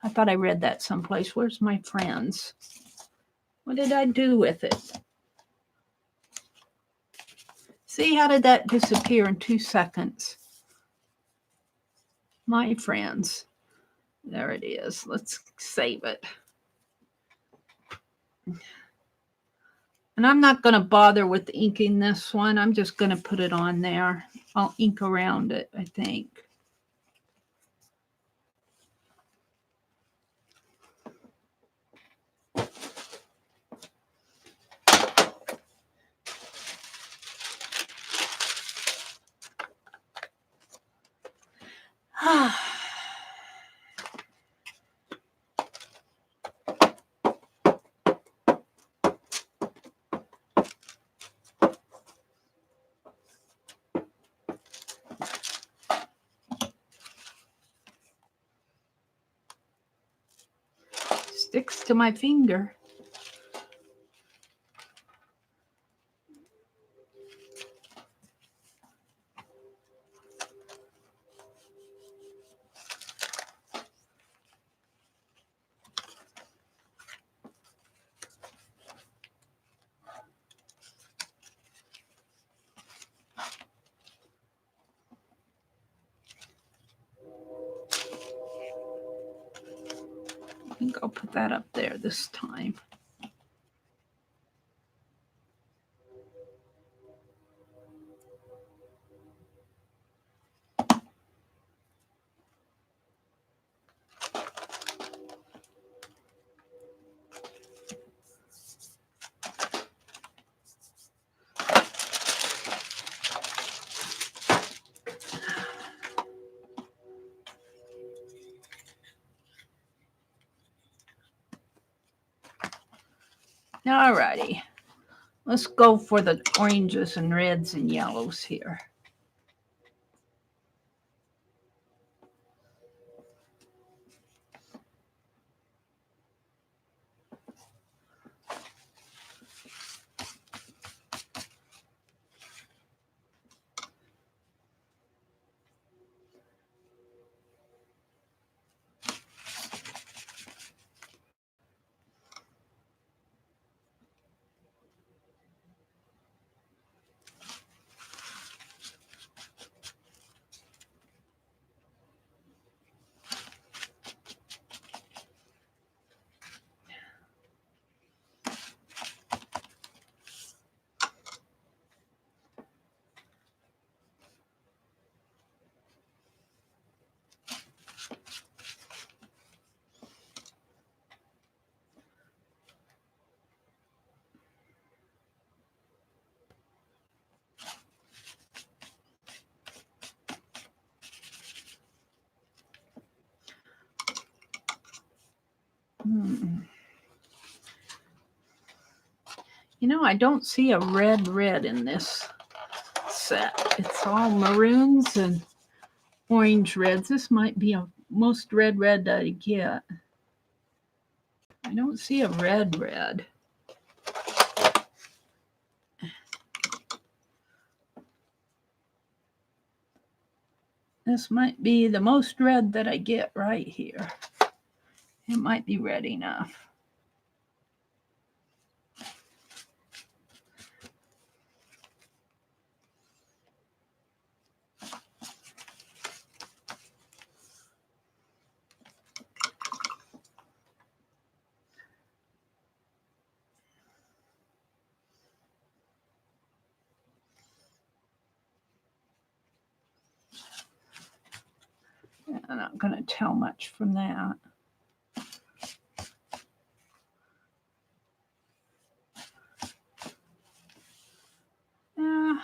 I thought I read that someplace. Where's my friends? What did I do with it? See, how did that disappear in 2 seconds? My friends. There it is. Let's save it. And I'm not going to bother with inking this one. I'm just going to put it on there. I'll ink around it, I think. sticks to my finger. I think I'll put that up there this time. All righty. Let's go for the oranges and reds and yellows here. You know, I don't see a red in this set. It's all maroons and orange reds. This might be a most red that I get. I don't see a red. This might be the most red that I get right here. It might be red enough. I'm not going to tell much from that. I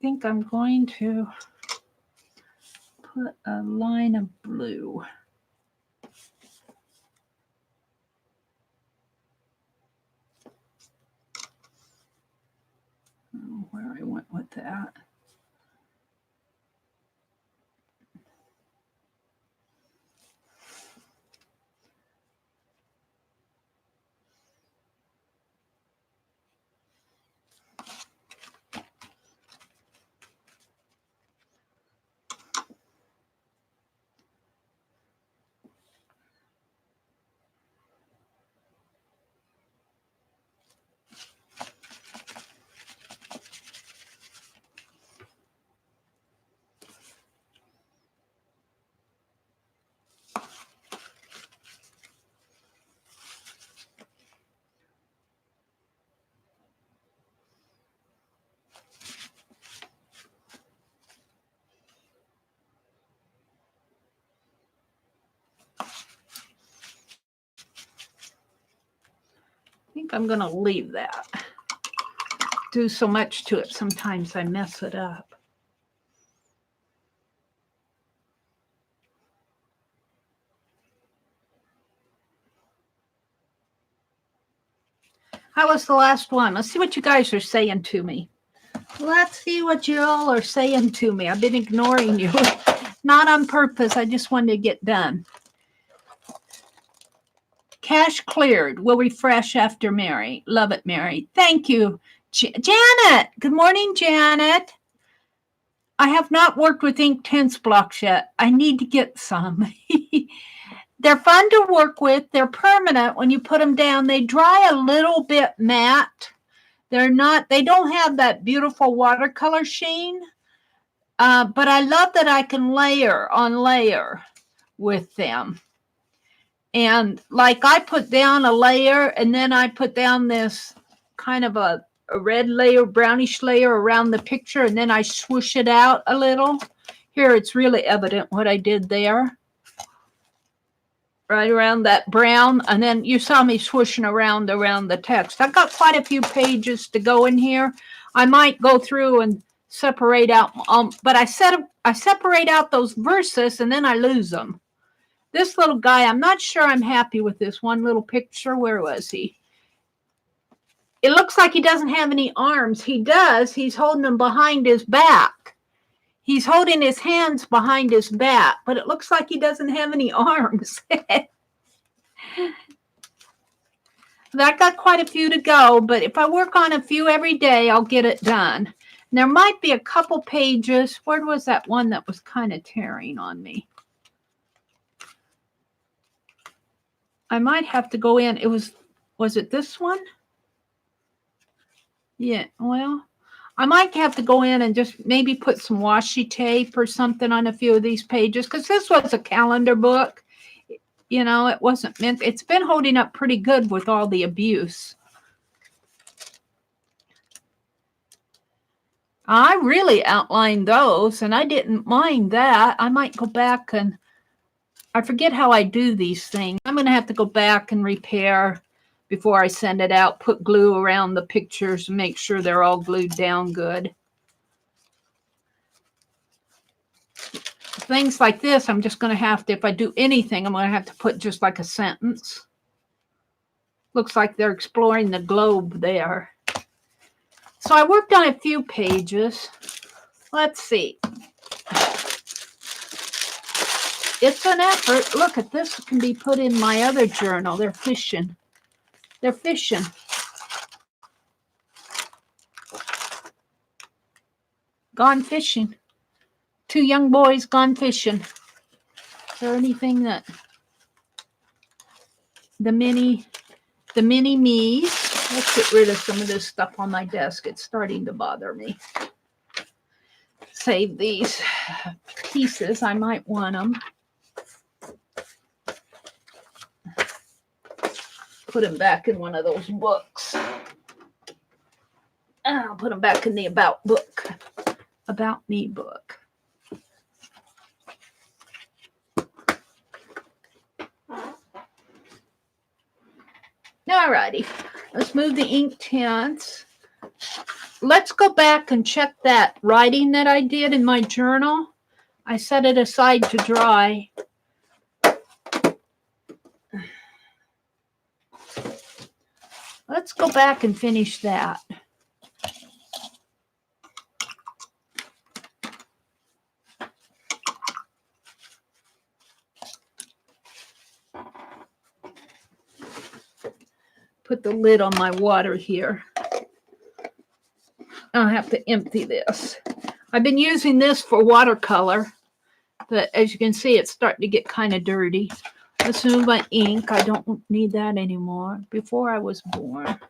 think I'm going to put a line of blue. Where I went with that. I think I'm going to leave that. Do so much to it, sometimes I mess it up. How was the last one? Let's see what you guys are saying to me. Let's see what you all are saying to me. I've been ignoring you. Not on purpose. I just wanted to get done. Cache cleared. Will refresh after Meri. Love it, Meri. Thank you. Janet. Good morning, Janet. I have not worked with Inktense blocks yet. I need to get some. They're fun to work with. They're permanent. When you put them down, they dry a little bit matte. They don't have that beautiful watercolor sheen. But I love that I can layer on layer with them. And like I put down a layer and then I put down this kind of a red layer, brownish layer around the picture, and then I swoosh it out a little. Here it's really evident what I did there. Right around that brown, and then you saw me swooshing around the text. I've got quite a few pages to go in here. I might go through and separate out, but I separate out those verses and then I lose them. This little guy, I'm not sure I'm happy with this one little picture. Where was he? It looks like he doesn't have any arms. He does. He's holding them behind his back. He's holding his hands behind his back, but it looks like he doesn't have any arms. I got quite a few to go, but if I work on a few every day, I'll get it done. And there might be a couple pages. Where was that one that was kind of tearing on me? I might have to go in. Was it this one? Yeah, well, I might have to go in and just maybe put some washi tape or something on a few of these pages, because this was a calendar book. You know, it wasn't meant. It's been holding up pretty good with all the abuse. I really outlined those, and I didn't mind that. I might go back and I forget how I do these things. I'm going to have to go back and repair before I send it out, put glue around the pictures and make sure they're all glued down good. Things like this, I'm just going to have to, if I do anything, I'm going to have to put just like a sentence. Looks like they're exploring the globe there. So I worked on a few pages. Let's see. It's an effort. Look at this. Can be put in my other journal. They're fishing. They're fishing. Gone fishing. Two young boys gone fishing. Is there anything that the mini me's? Let's get rid of some of this stuff on my desk. It's starting to bother me. Save these pieces. I might want them. Put them back in one of those books. I'll put them back in the About Me book. Alrighty, let's move the Inktense. Let's go back and check that writing that I did in my journal. I set it aside to dry. Let's go back and finish that. Put the lid on my water here. I'll have to empty this. I've been using this for watercolor, but as you can see, it's starting to get kind of dirty. Let's move my ink. I don't need that anymore. Before I was born. That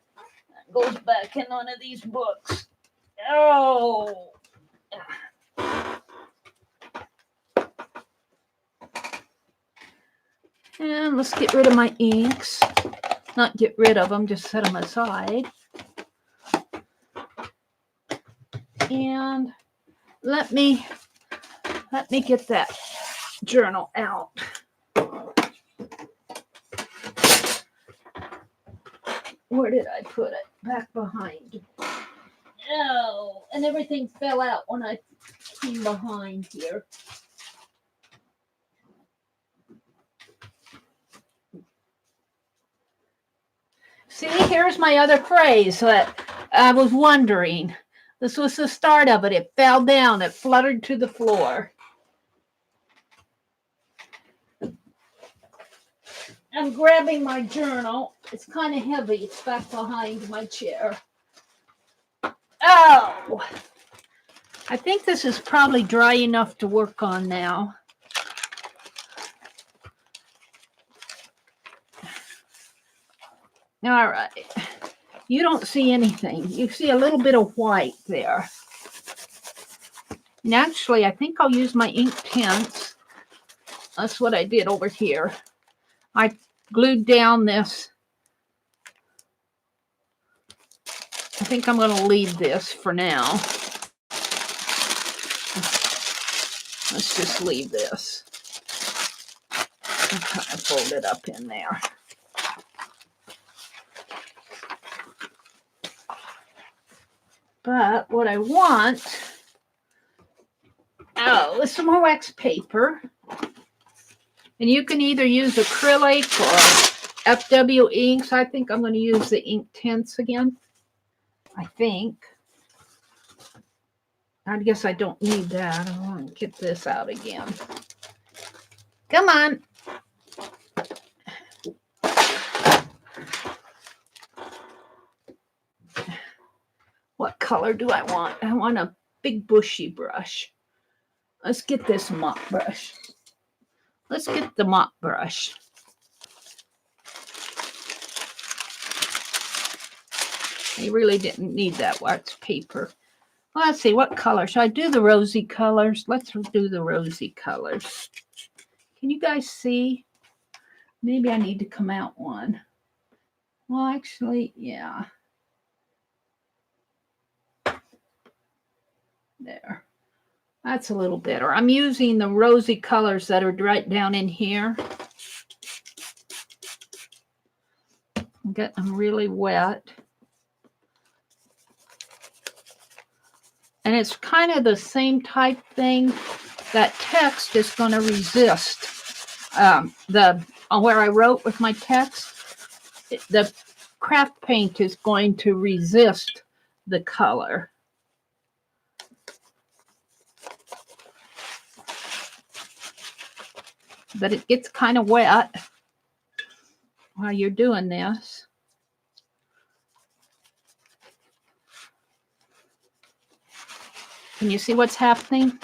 goes back in one of these books. Oh. And let's get rid of my inks. Not get rid of them, just set them aside. And let me get that journal out. Where did I put it? Back behind. Oh, and everything fell out when I came behind here. See, here's my other phrase that I was wondering. This was the start of it. It fell down. It fluttered to the floor. I'm grabbing my journal. It's kind of heavy. It's back behind my chair. Oh, I think this is probably dry enough to work on now. All right. You don't see anything. You see a little bit of white there. And actually, I think I'll use my Inktense. That's what I did over here. I glued down this. I think I'm going to leave this for now. Let's just leave this. And kind of fold it up in there. But what I want, is some more wax paper. And you can either use acrylic or FW inks. I think I'm going to use the Inktense again. I think. I guess I don't need that. I want to get this out again. Come on. What color do I want? I want a big bushy brush. Let's get this mop brush. Let's get the mop brush. You really didn't need that wax paper. Well, let's see, what color? Should I do the rosy colors? Let's do the rosy colors. Can you guys see? Maybe I need to come out one. Well, actually, yeah. There. That's a little better. I'm using the rosy colors that are right down in here. I'm getting them really wet. And it's kind of the same type thing. That text is going to resist. Where I wrote with my text, the craft paint is going to resist the color. But it gets kind of wet while you're doing this. Can you see what's happening?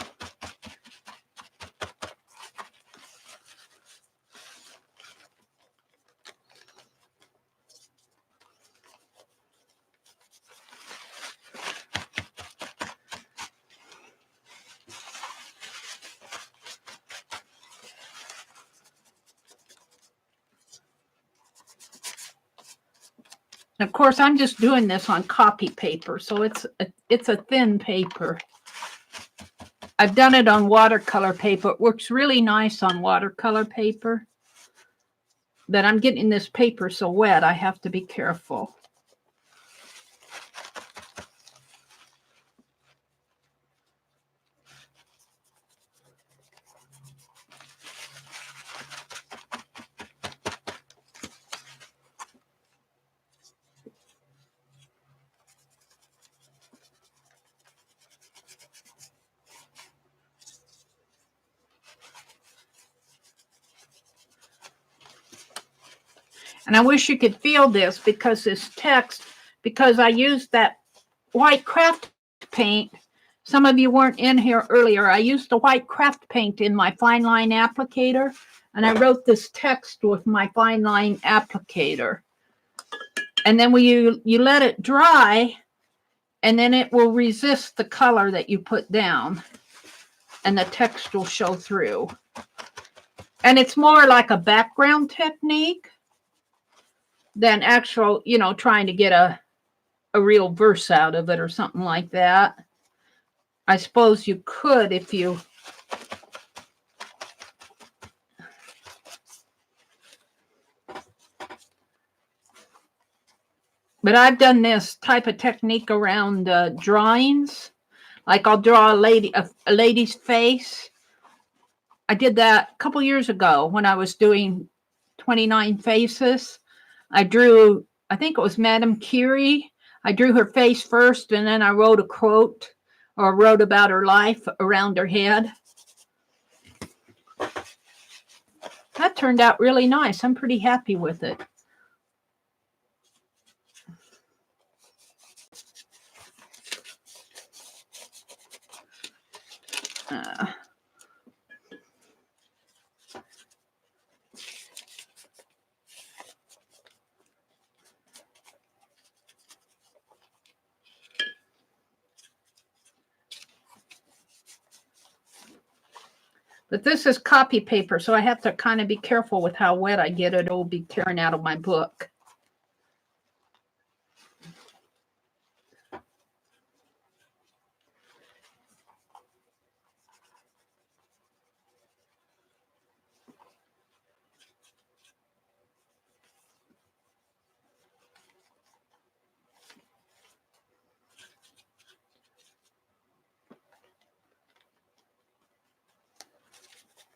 And of course, I'm just doing this on copy paper, so it's a thin paper. I've done it on watercolor paper. It works really nice on watercolor paper. But I'm getting this paper so wet, I have to be careful. And I wish you could feel this because this text, because I used that white craft paint. Some of you weren't in here earlier. I used the white craft paint in my fine line applicator, and I wrote this text with my fine line applicator. And then when you let it dry, and then it will resist the color that you put down, and the text will show through. And it's more like a background technique than actual, trying to get a real verse out of it or something like that. I suppose you could if you... But I've done this type of technique around drawings. Like I'll draw a lady's face. I did that a couple years ago when I was doing 29 faces. I drew, I think it was Madame Curie. I drew her face first, and then I wrote a quote or wrote about her life around her head. That turned out really nice. I'm pretty happy with it. But this is copy paper, so I have to kind of be careful with how wet I get it. It'll be tearing out of my book.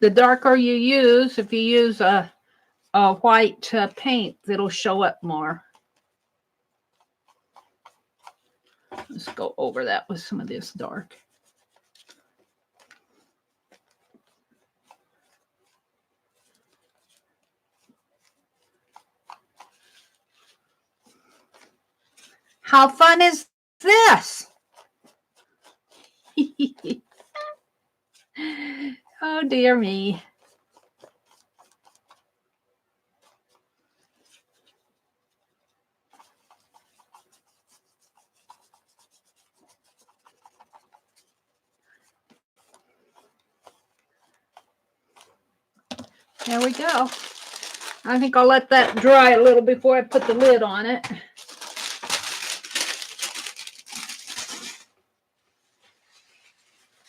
The darker you use, if you use a white paint, it'll show up more. Let's go over that with some of this dark. How fun is this? Oh, dear me. There we go. I think I'll let that dry a little before I put the lid on it.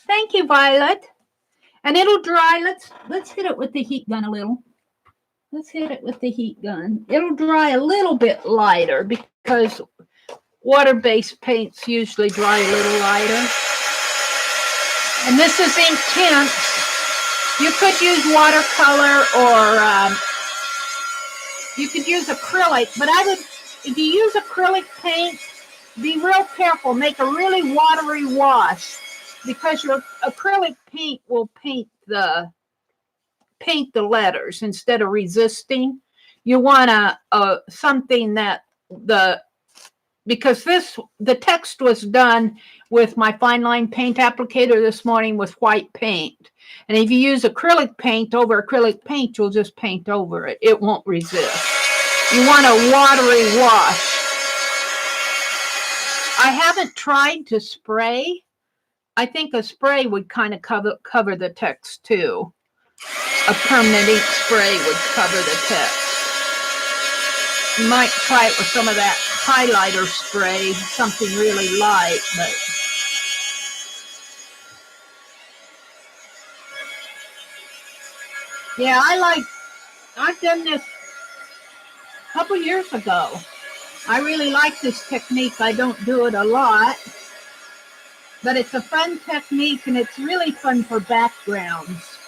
Thank you, Violet. And it'll dry. Let's hit it with the heat gun a little. Let's hit it with the heat gun. It'll dry a little bit lighter because water-based paints usually dry a little lighter. And this is Inktense. You could use watercolor or you could use acrylic, but if you use acrylic paint, be real careful. Make a really watery wash because your acrylic paint will paint the letters instead of resisting. You want something that because the text was done with my fine line paint applicator this morning with white paint. And if you use acrylic paint over acrylic paint, you'll just paint over it. It won't resist. You want a watery wash. I haven't tried to spray. I think a spray would kind of cover the text too. A permanent ink spray would cover the text. You might try it with some of that highlighter spray, something really light, but yeah, I've done this a couple years ago. I really like this technique. I don't do it a lot, but it's a fun technique and it's really fun for backgrounds.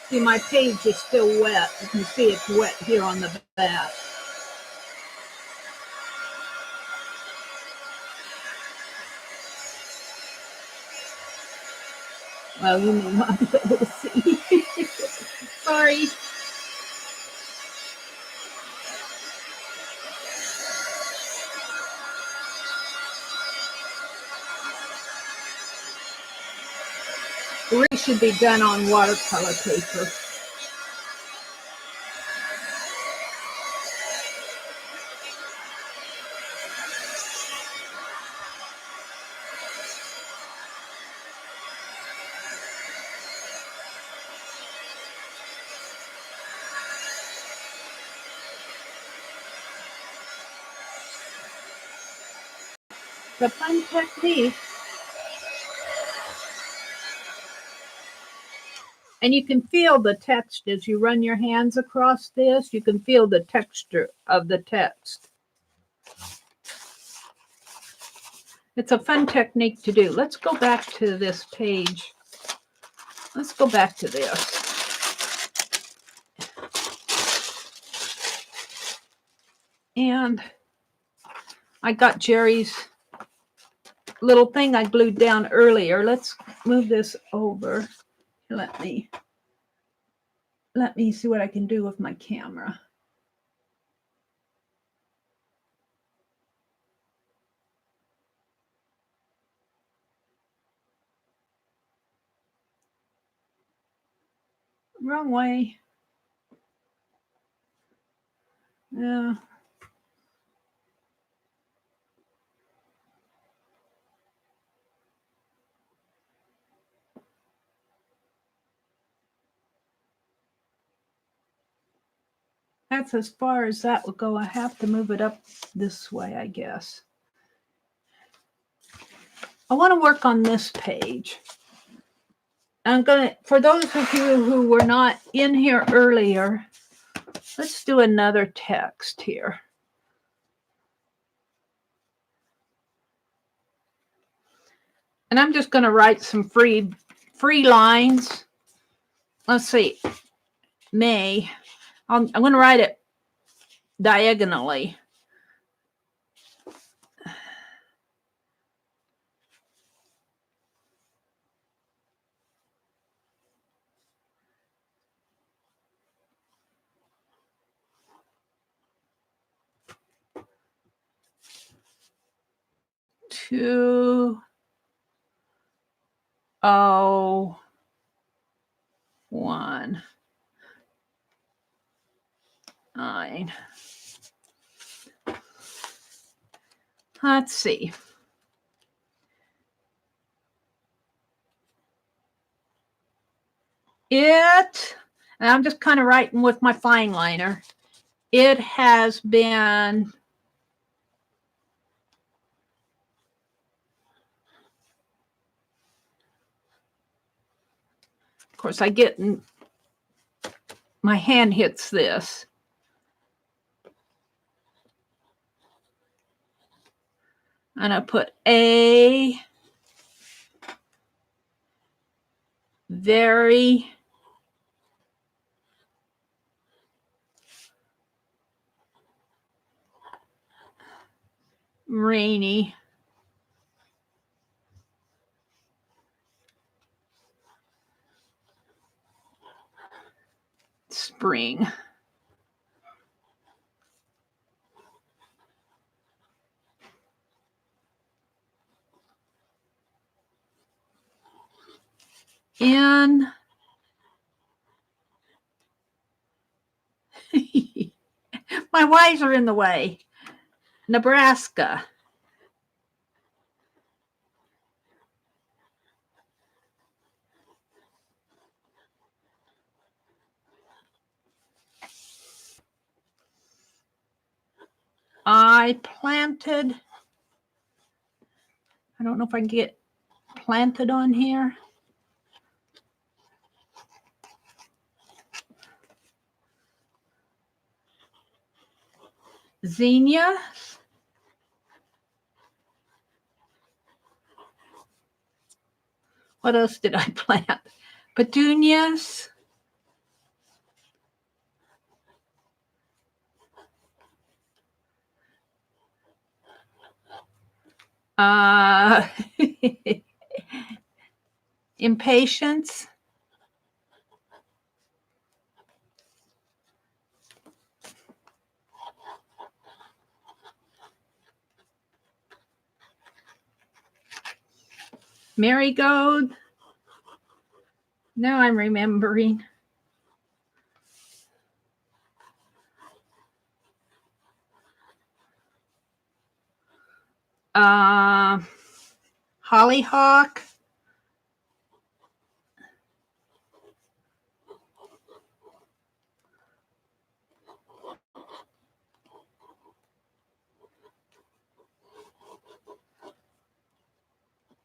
See, my page is still wet. You can see it's wet here on the back. Well, you may not be able to see. Sorry. The rest should be done on watercolor paper. The fun technique. And you can feel the text as you run your hands across this. You can feel the texture of the text. It's a fun technique to do. Let's go back to this page. Let's go back to this. And I got Jeri's little thing I glued down earlier. Let's move this over. Let me see what I can do with my camera. Wrong way. Yeah. That's as far as that will go. I have to move it up this way, I guess. I want to work on this page. I'm going to, for those of you who were not in here earlier, let's do another text here. And I'm just going to write some free lines. Let's see. May. I'm going to write it diagonally. Two, oh, one, 9. Let's see. And I'm just kind of writing with my fine liner. It has been of course, I get my hand hits this. And I put a very rainy spring. In my Y's are in the way. Nebraska. I planted, I don't know if I can get planted on here. Zinnia. What else did I plant? Petunias. Impatience. Marigold. Now I'm remembering. Hollyhock.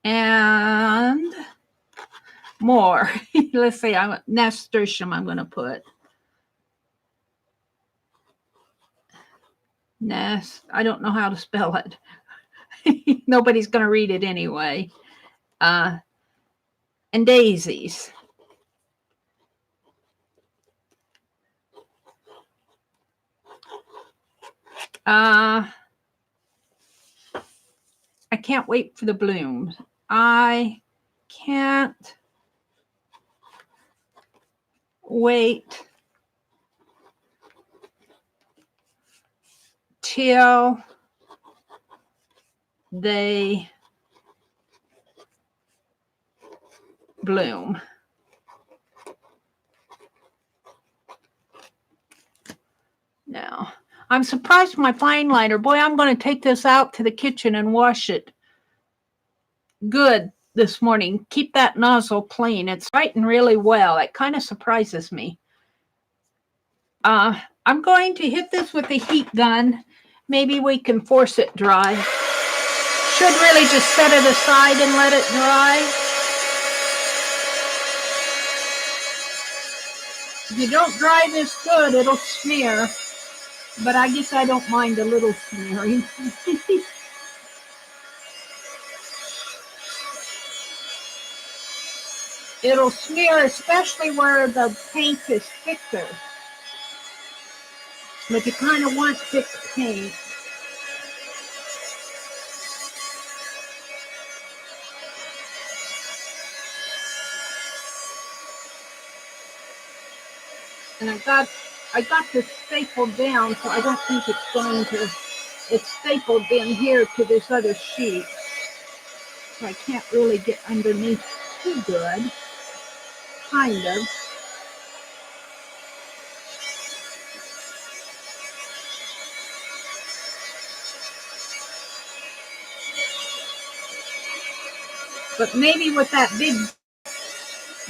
And more. Let's see, nasturtium I'm going to put. I don't know how to spell it. Nobody's going to read it anyway. And daisies. I can't wait for the blooms. I can't wait till they bloom. Now, I'm surprised my fine liner. Boy, I'm going to take this out to the kitchen and wash it good this morning. Keep that nozzle clean. It's writing really well. It kind of surprises me. I'm going to hit this with the heat gun. Maybe we can force it dry. Should really just set it aside and let it dry. If you don't dry this good, it'll smear. But I guess I don't mind a little smearing. It'll smear, especially where the paint is thicker. But you kind of want thick paint. And I got this stapled down, so I don't think it's going to, it's stapled in here to this other sheet. So I can't really get underneath too good. Kind of. But maybe with that big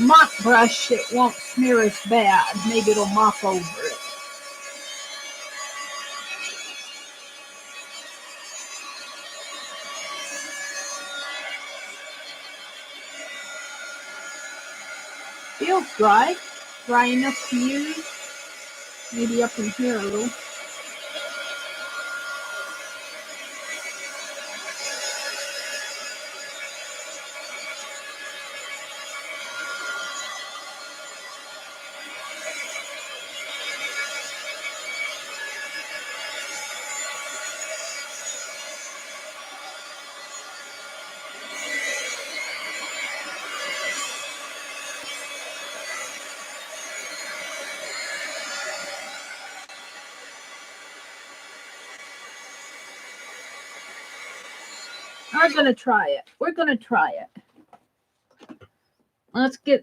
mop brush, it won't smear as bad. Maybe it'll mop over it. Feels dry. Dry enough to use. Maybe up in here a little. I'm gonna try it. We're gonna try it.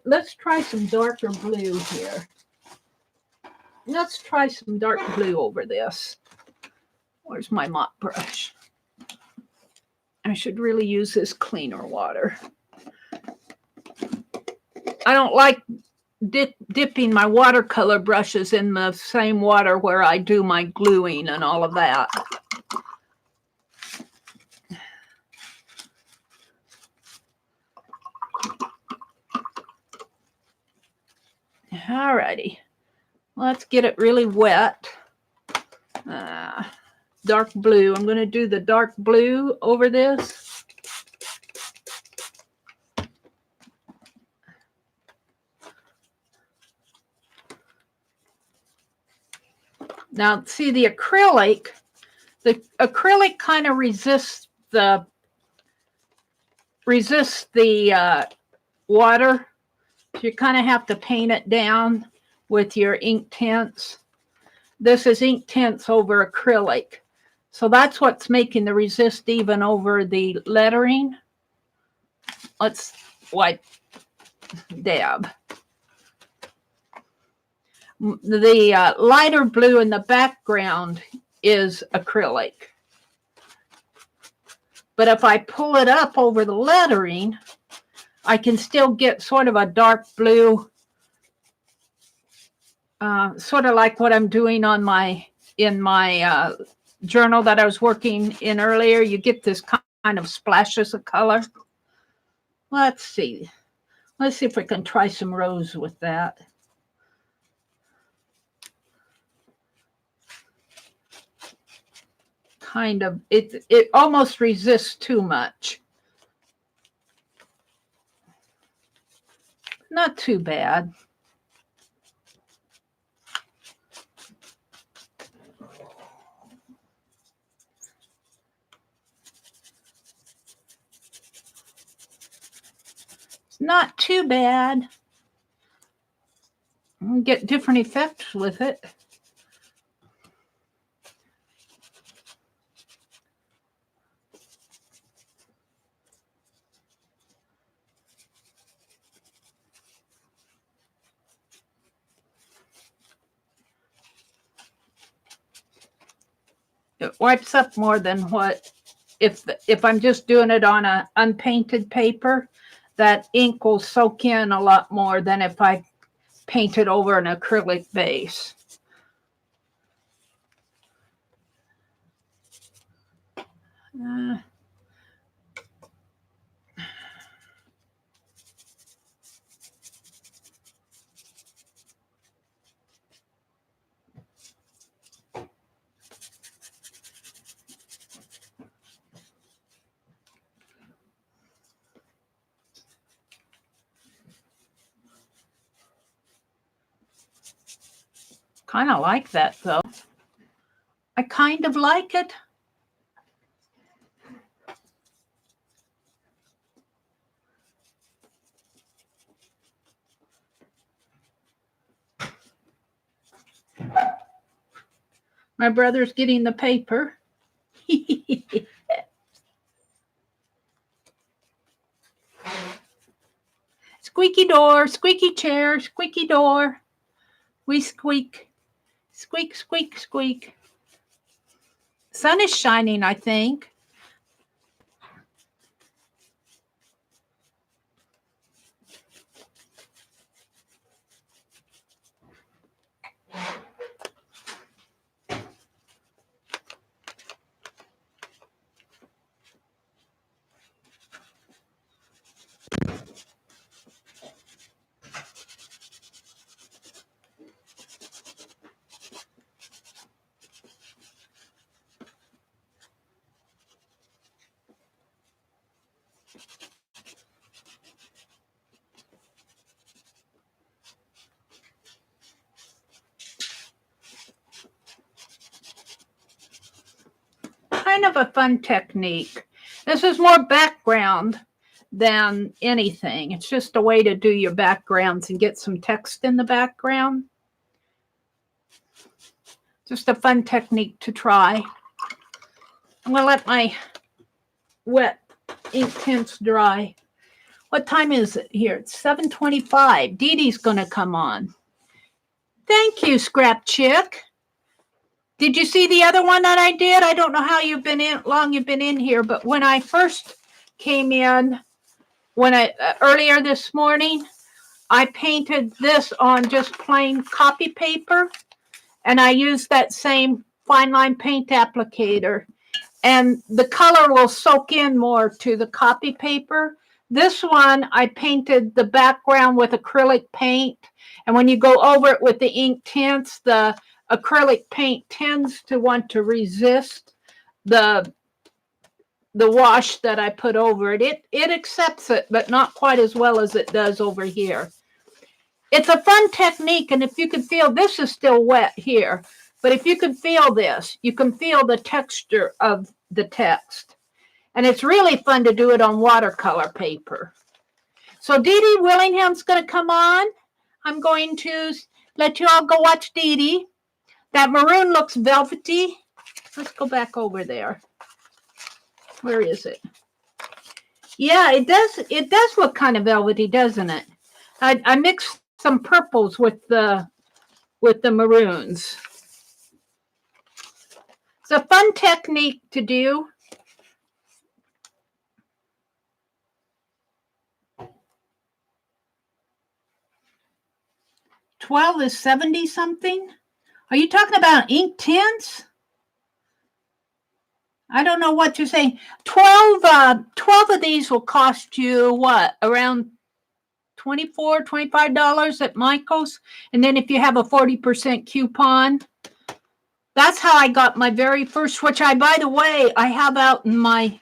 Let's try some darker blue here. Let's try some dark blue over this. Where's my mop brush? I should really use this cleaner water. I don't like dipping my watercolor brushes in the same water where I do my gluing and all of that. Alrighty, let's get it really wet. Dark blue. I'm going to do the dark blue over this. Now, see the acrylic. The acrylic kind of resists the water. So you kind of have to paint it down with your Inktense. This is Inktense over acrylic. So that's what's making the resist even over the lettering. Let's wipe, dab. The lighter blue in the background is acrylic. But if I pull it up over the lettering, I can still get sort of a dark blue, sort of like what I'm doing on in my journal that I was working in earlier. You get this kind of splashes of color. Let's see. Let's see if we can try some rose with that. Kind of, it almost resists too much. Not too bad. It's not too bad. You can get different effects with it. It wipes up more than what, if I'm just doing it on a unpainted paper, that ink will soak in a lot more than if I paint it over an acrylic base. Kind of like that, though. I kind of like it. My brother's getting the paper. Squeaky door, squeaky chair, squeaky door. We squeak. Squeak, squeak, squeak. Sun is shining, I think. Kind of a fun technique. This is more background than anything. It's just a way to do your backgrounds and get some text in the background. Just a fun technique to try. I'm going to let my wet Inktense dry. What time is it here? It's 7:25. Dee Dee's going to come on. Thank you, Scrap Chick. Did you see the other one that I did? I don't know how long you've been in here, but when I first came in, earlier this morning, I painted this on just plain copy paper, and I used that same fine line paint applicator, and the color will soak in more to the copy paper. This one, I painted the background with acrylic paint, and when you go over it with the Inktense, the acrylic paint tends to want to resist the wash that I put over it. It accepts it, but not quite as well as it does over here. It's a fun technique, and if you can feel, this is still wet here, but if you can feel this, you can feel the texture of the text. And it's really fun to do it on watercolor paper. So Dee Dee Willingham's going to come on. I'm going to let you all go watch Dee Dee. That maroon looks velvety. Let's go back over there. Where is it? Yeah, it does. It does look kind of velvety, doesn't it? I mixed some purples with the maroons. It's a fun technique to do. $12 is 70 something. Are you talking about Inktense? I don't know what you're saying. 12 of these will cost you what? Around $24, $25 at Michael's. And then if you have a 40% coupon, that's how I got my very first, which by the way, I have out in my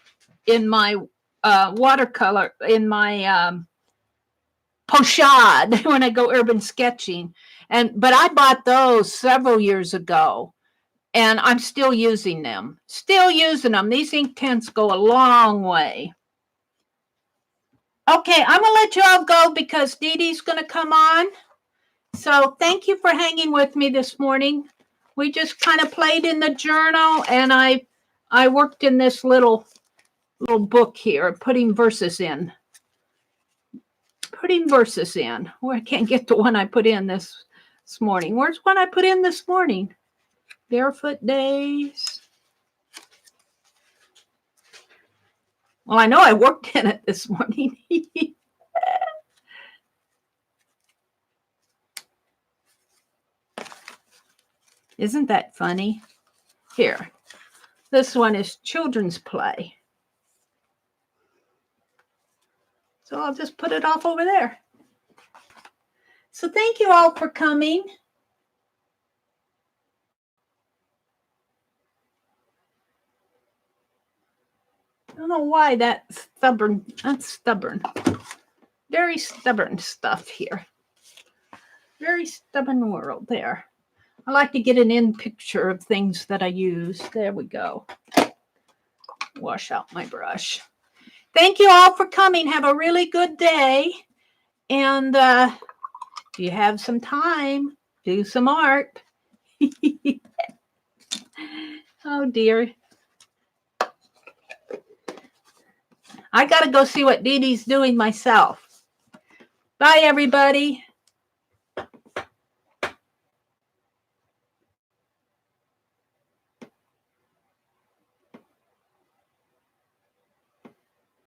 watercolor, in my pochade when I go urban sketching. But I bought those several years ago, and I'm still using them. Still using them. These Inktense go a long way. Okay, I'm going to let you all go because Dee Dee's going to come on. So thank you for hanging with me this morning. We just kind of played in the journal, and I worked in this little book here, putting verses in. Oh, I can't get the one I put in this morning. Where's one I put in this morning? Barefoot Days. Well, I know I worked in it this morning. Isn't that funny? Here, this one is children's play. So I'll just put it off over there. So thank you all for coming. I don't know why that's stubborn. Very stubborn stuff here. Very stubborn world there. I like to get an in picture of things that I use. There we go. Wash out my brush. Thank you all for coming. Have a really good day. And if you have some time, do some art. Oh, dear. I got to go see what Dee Dee's doing myself. Bye, everybody.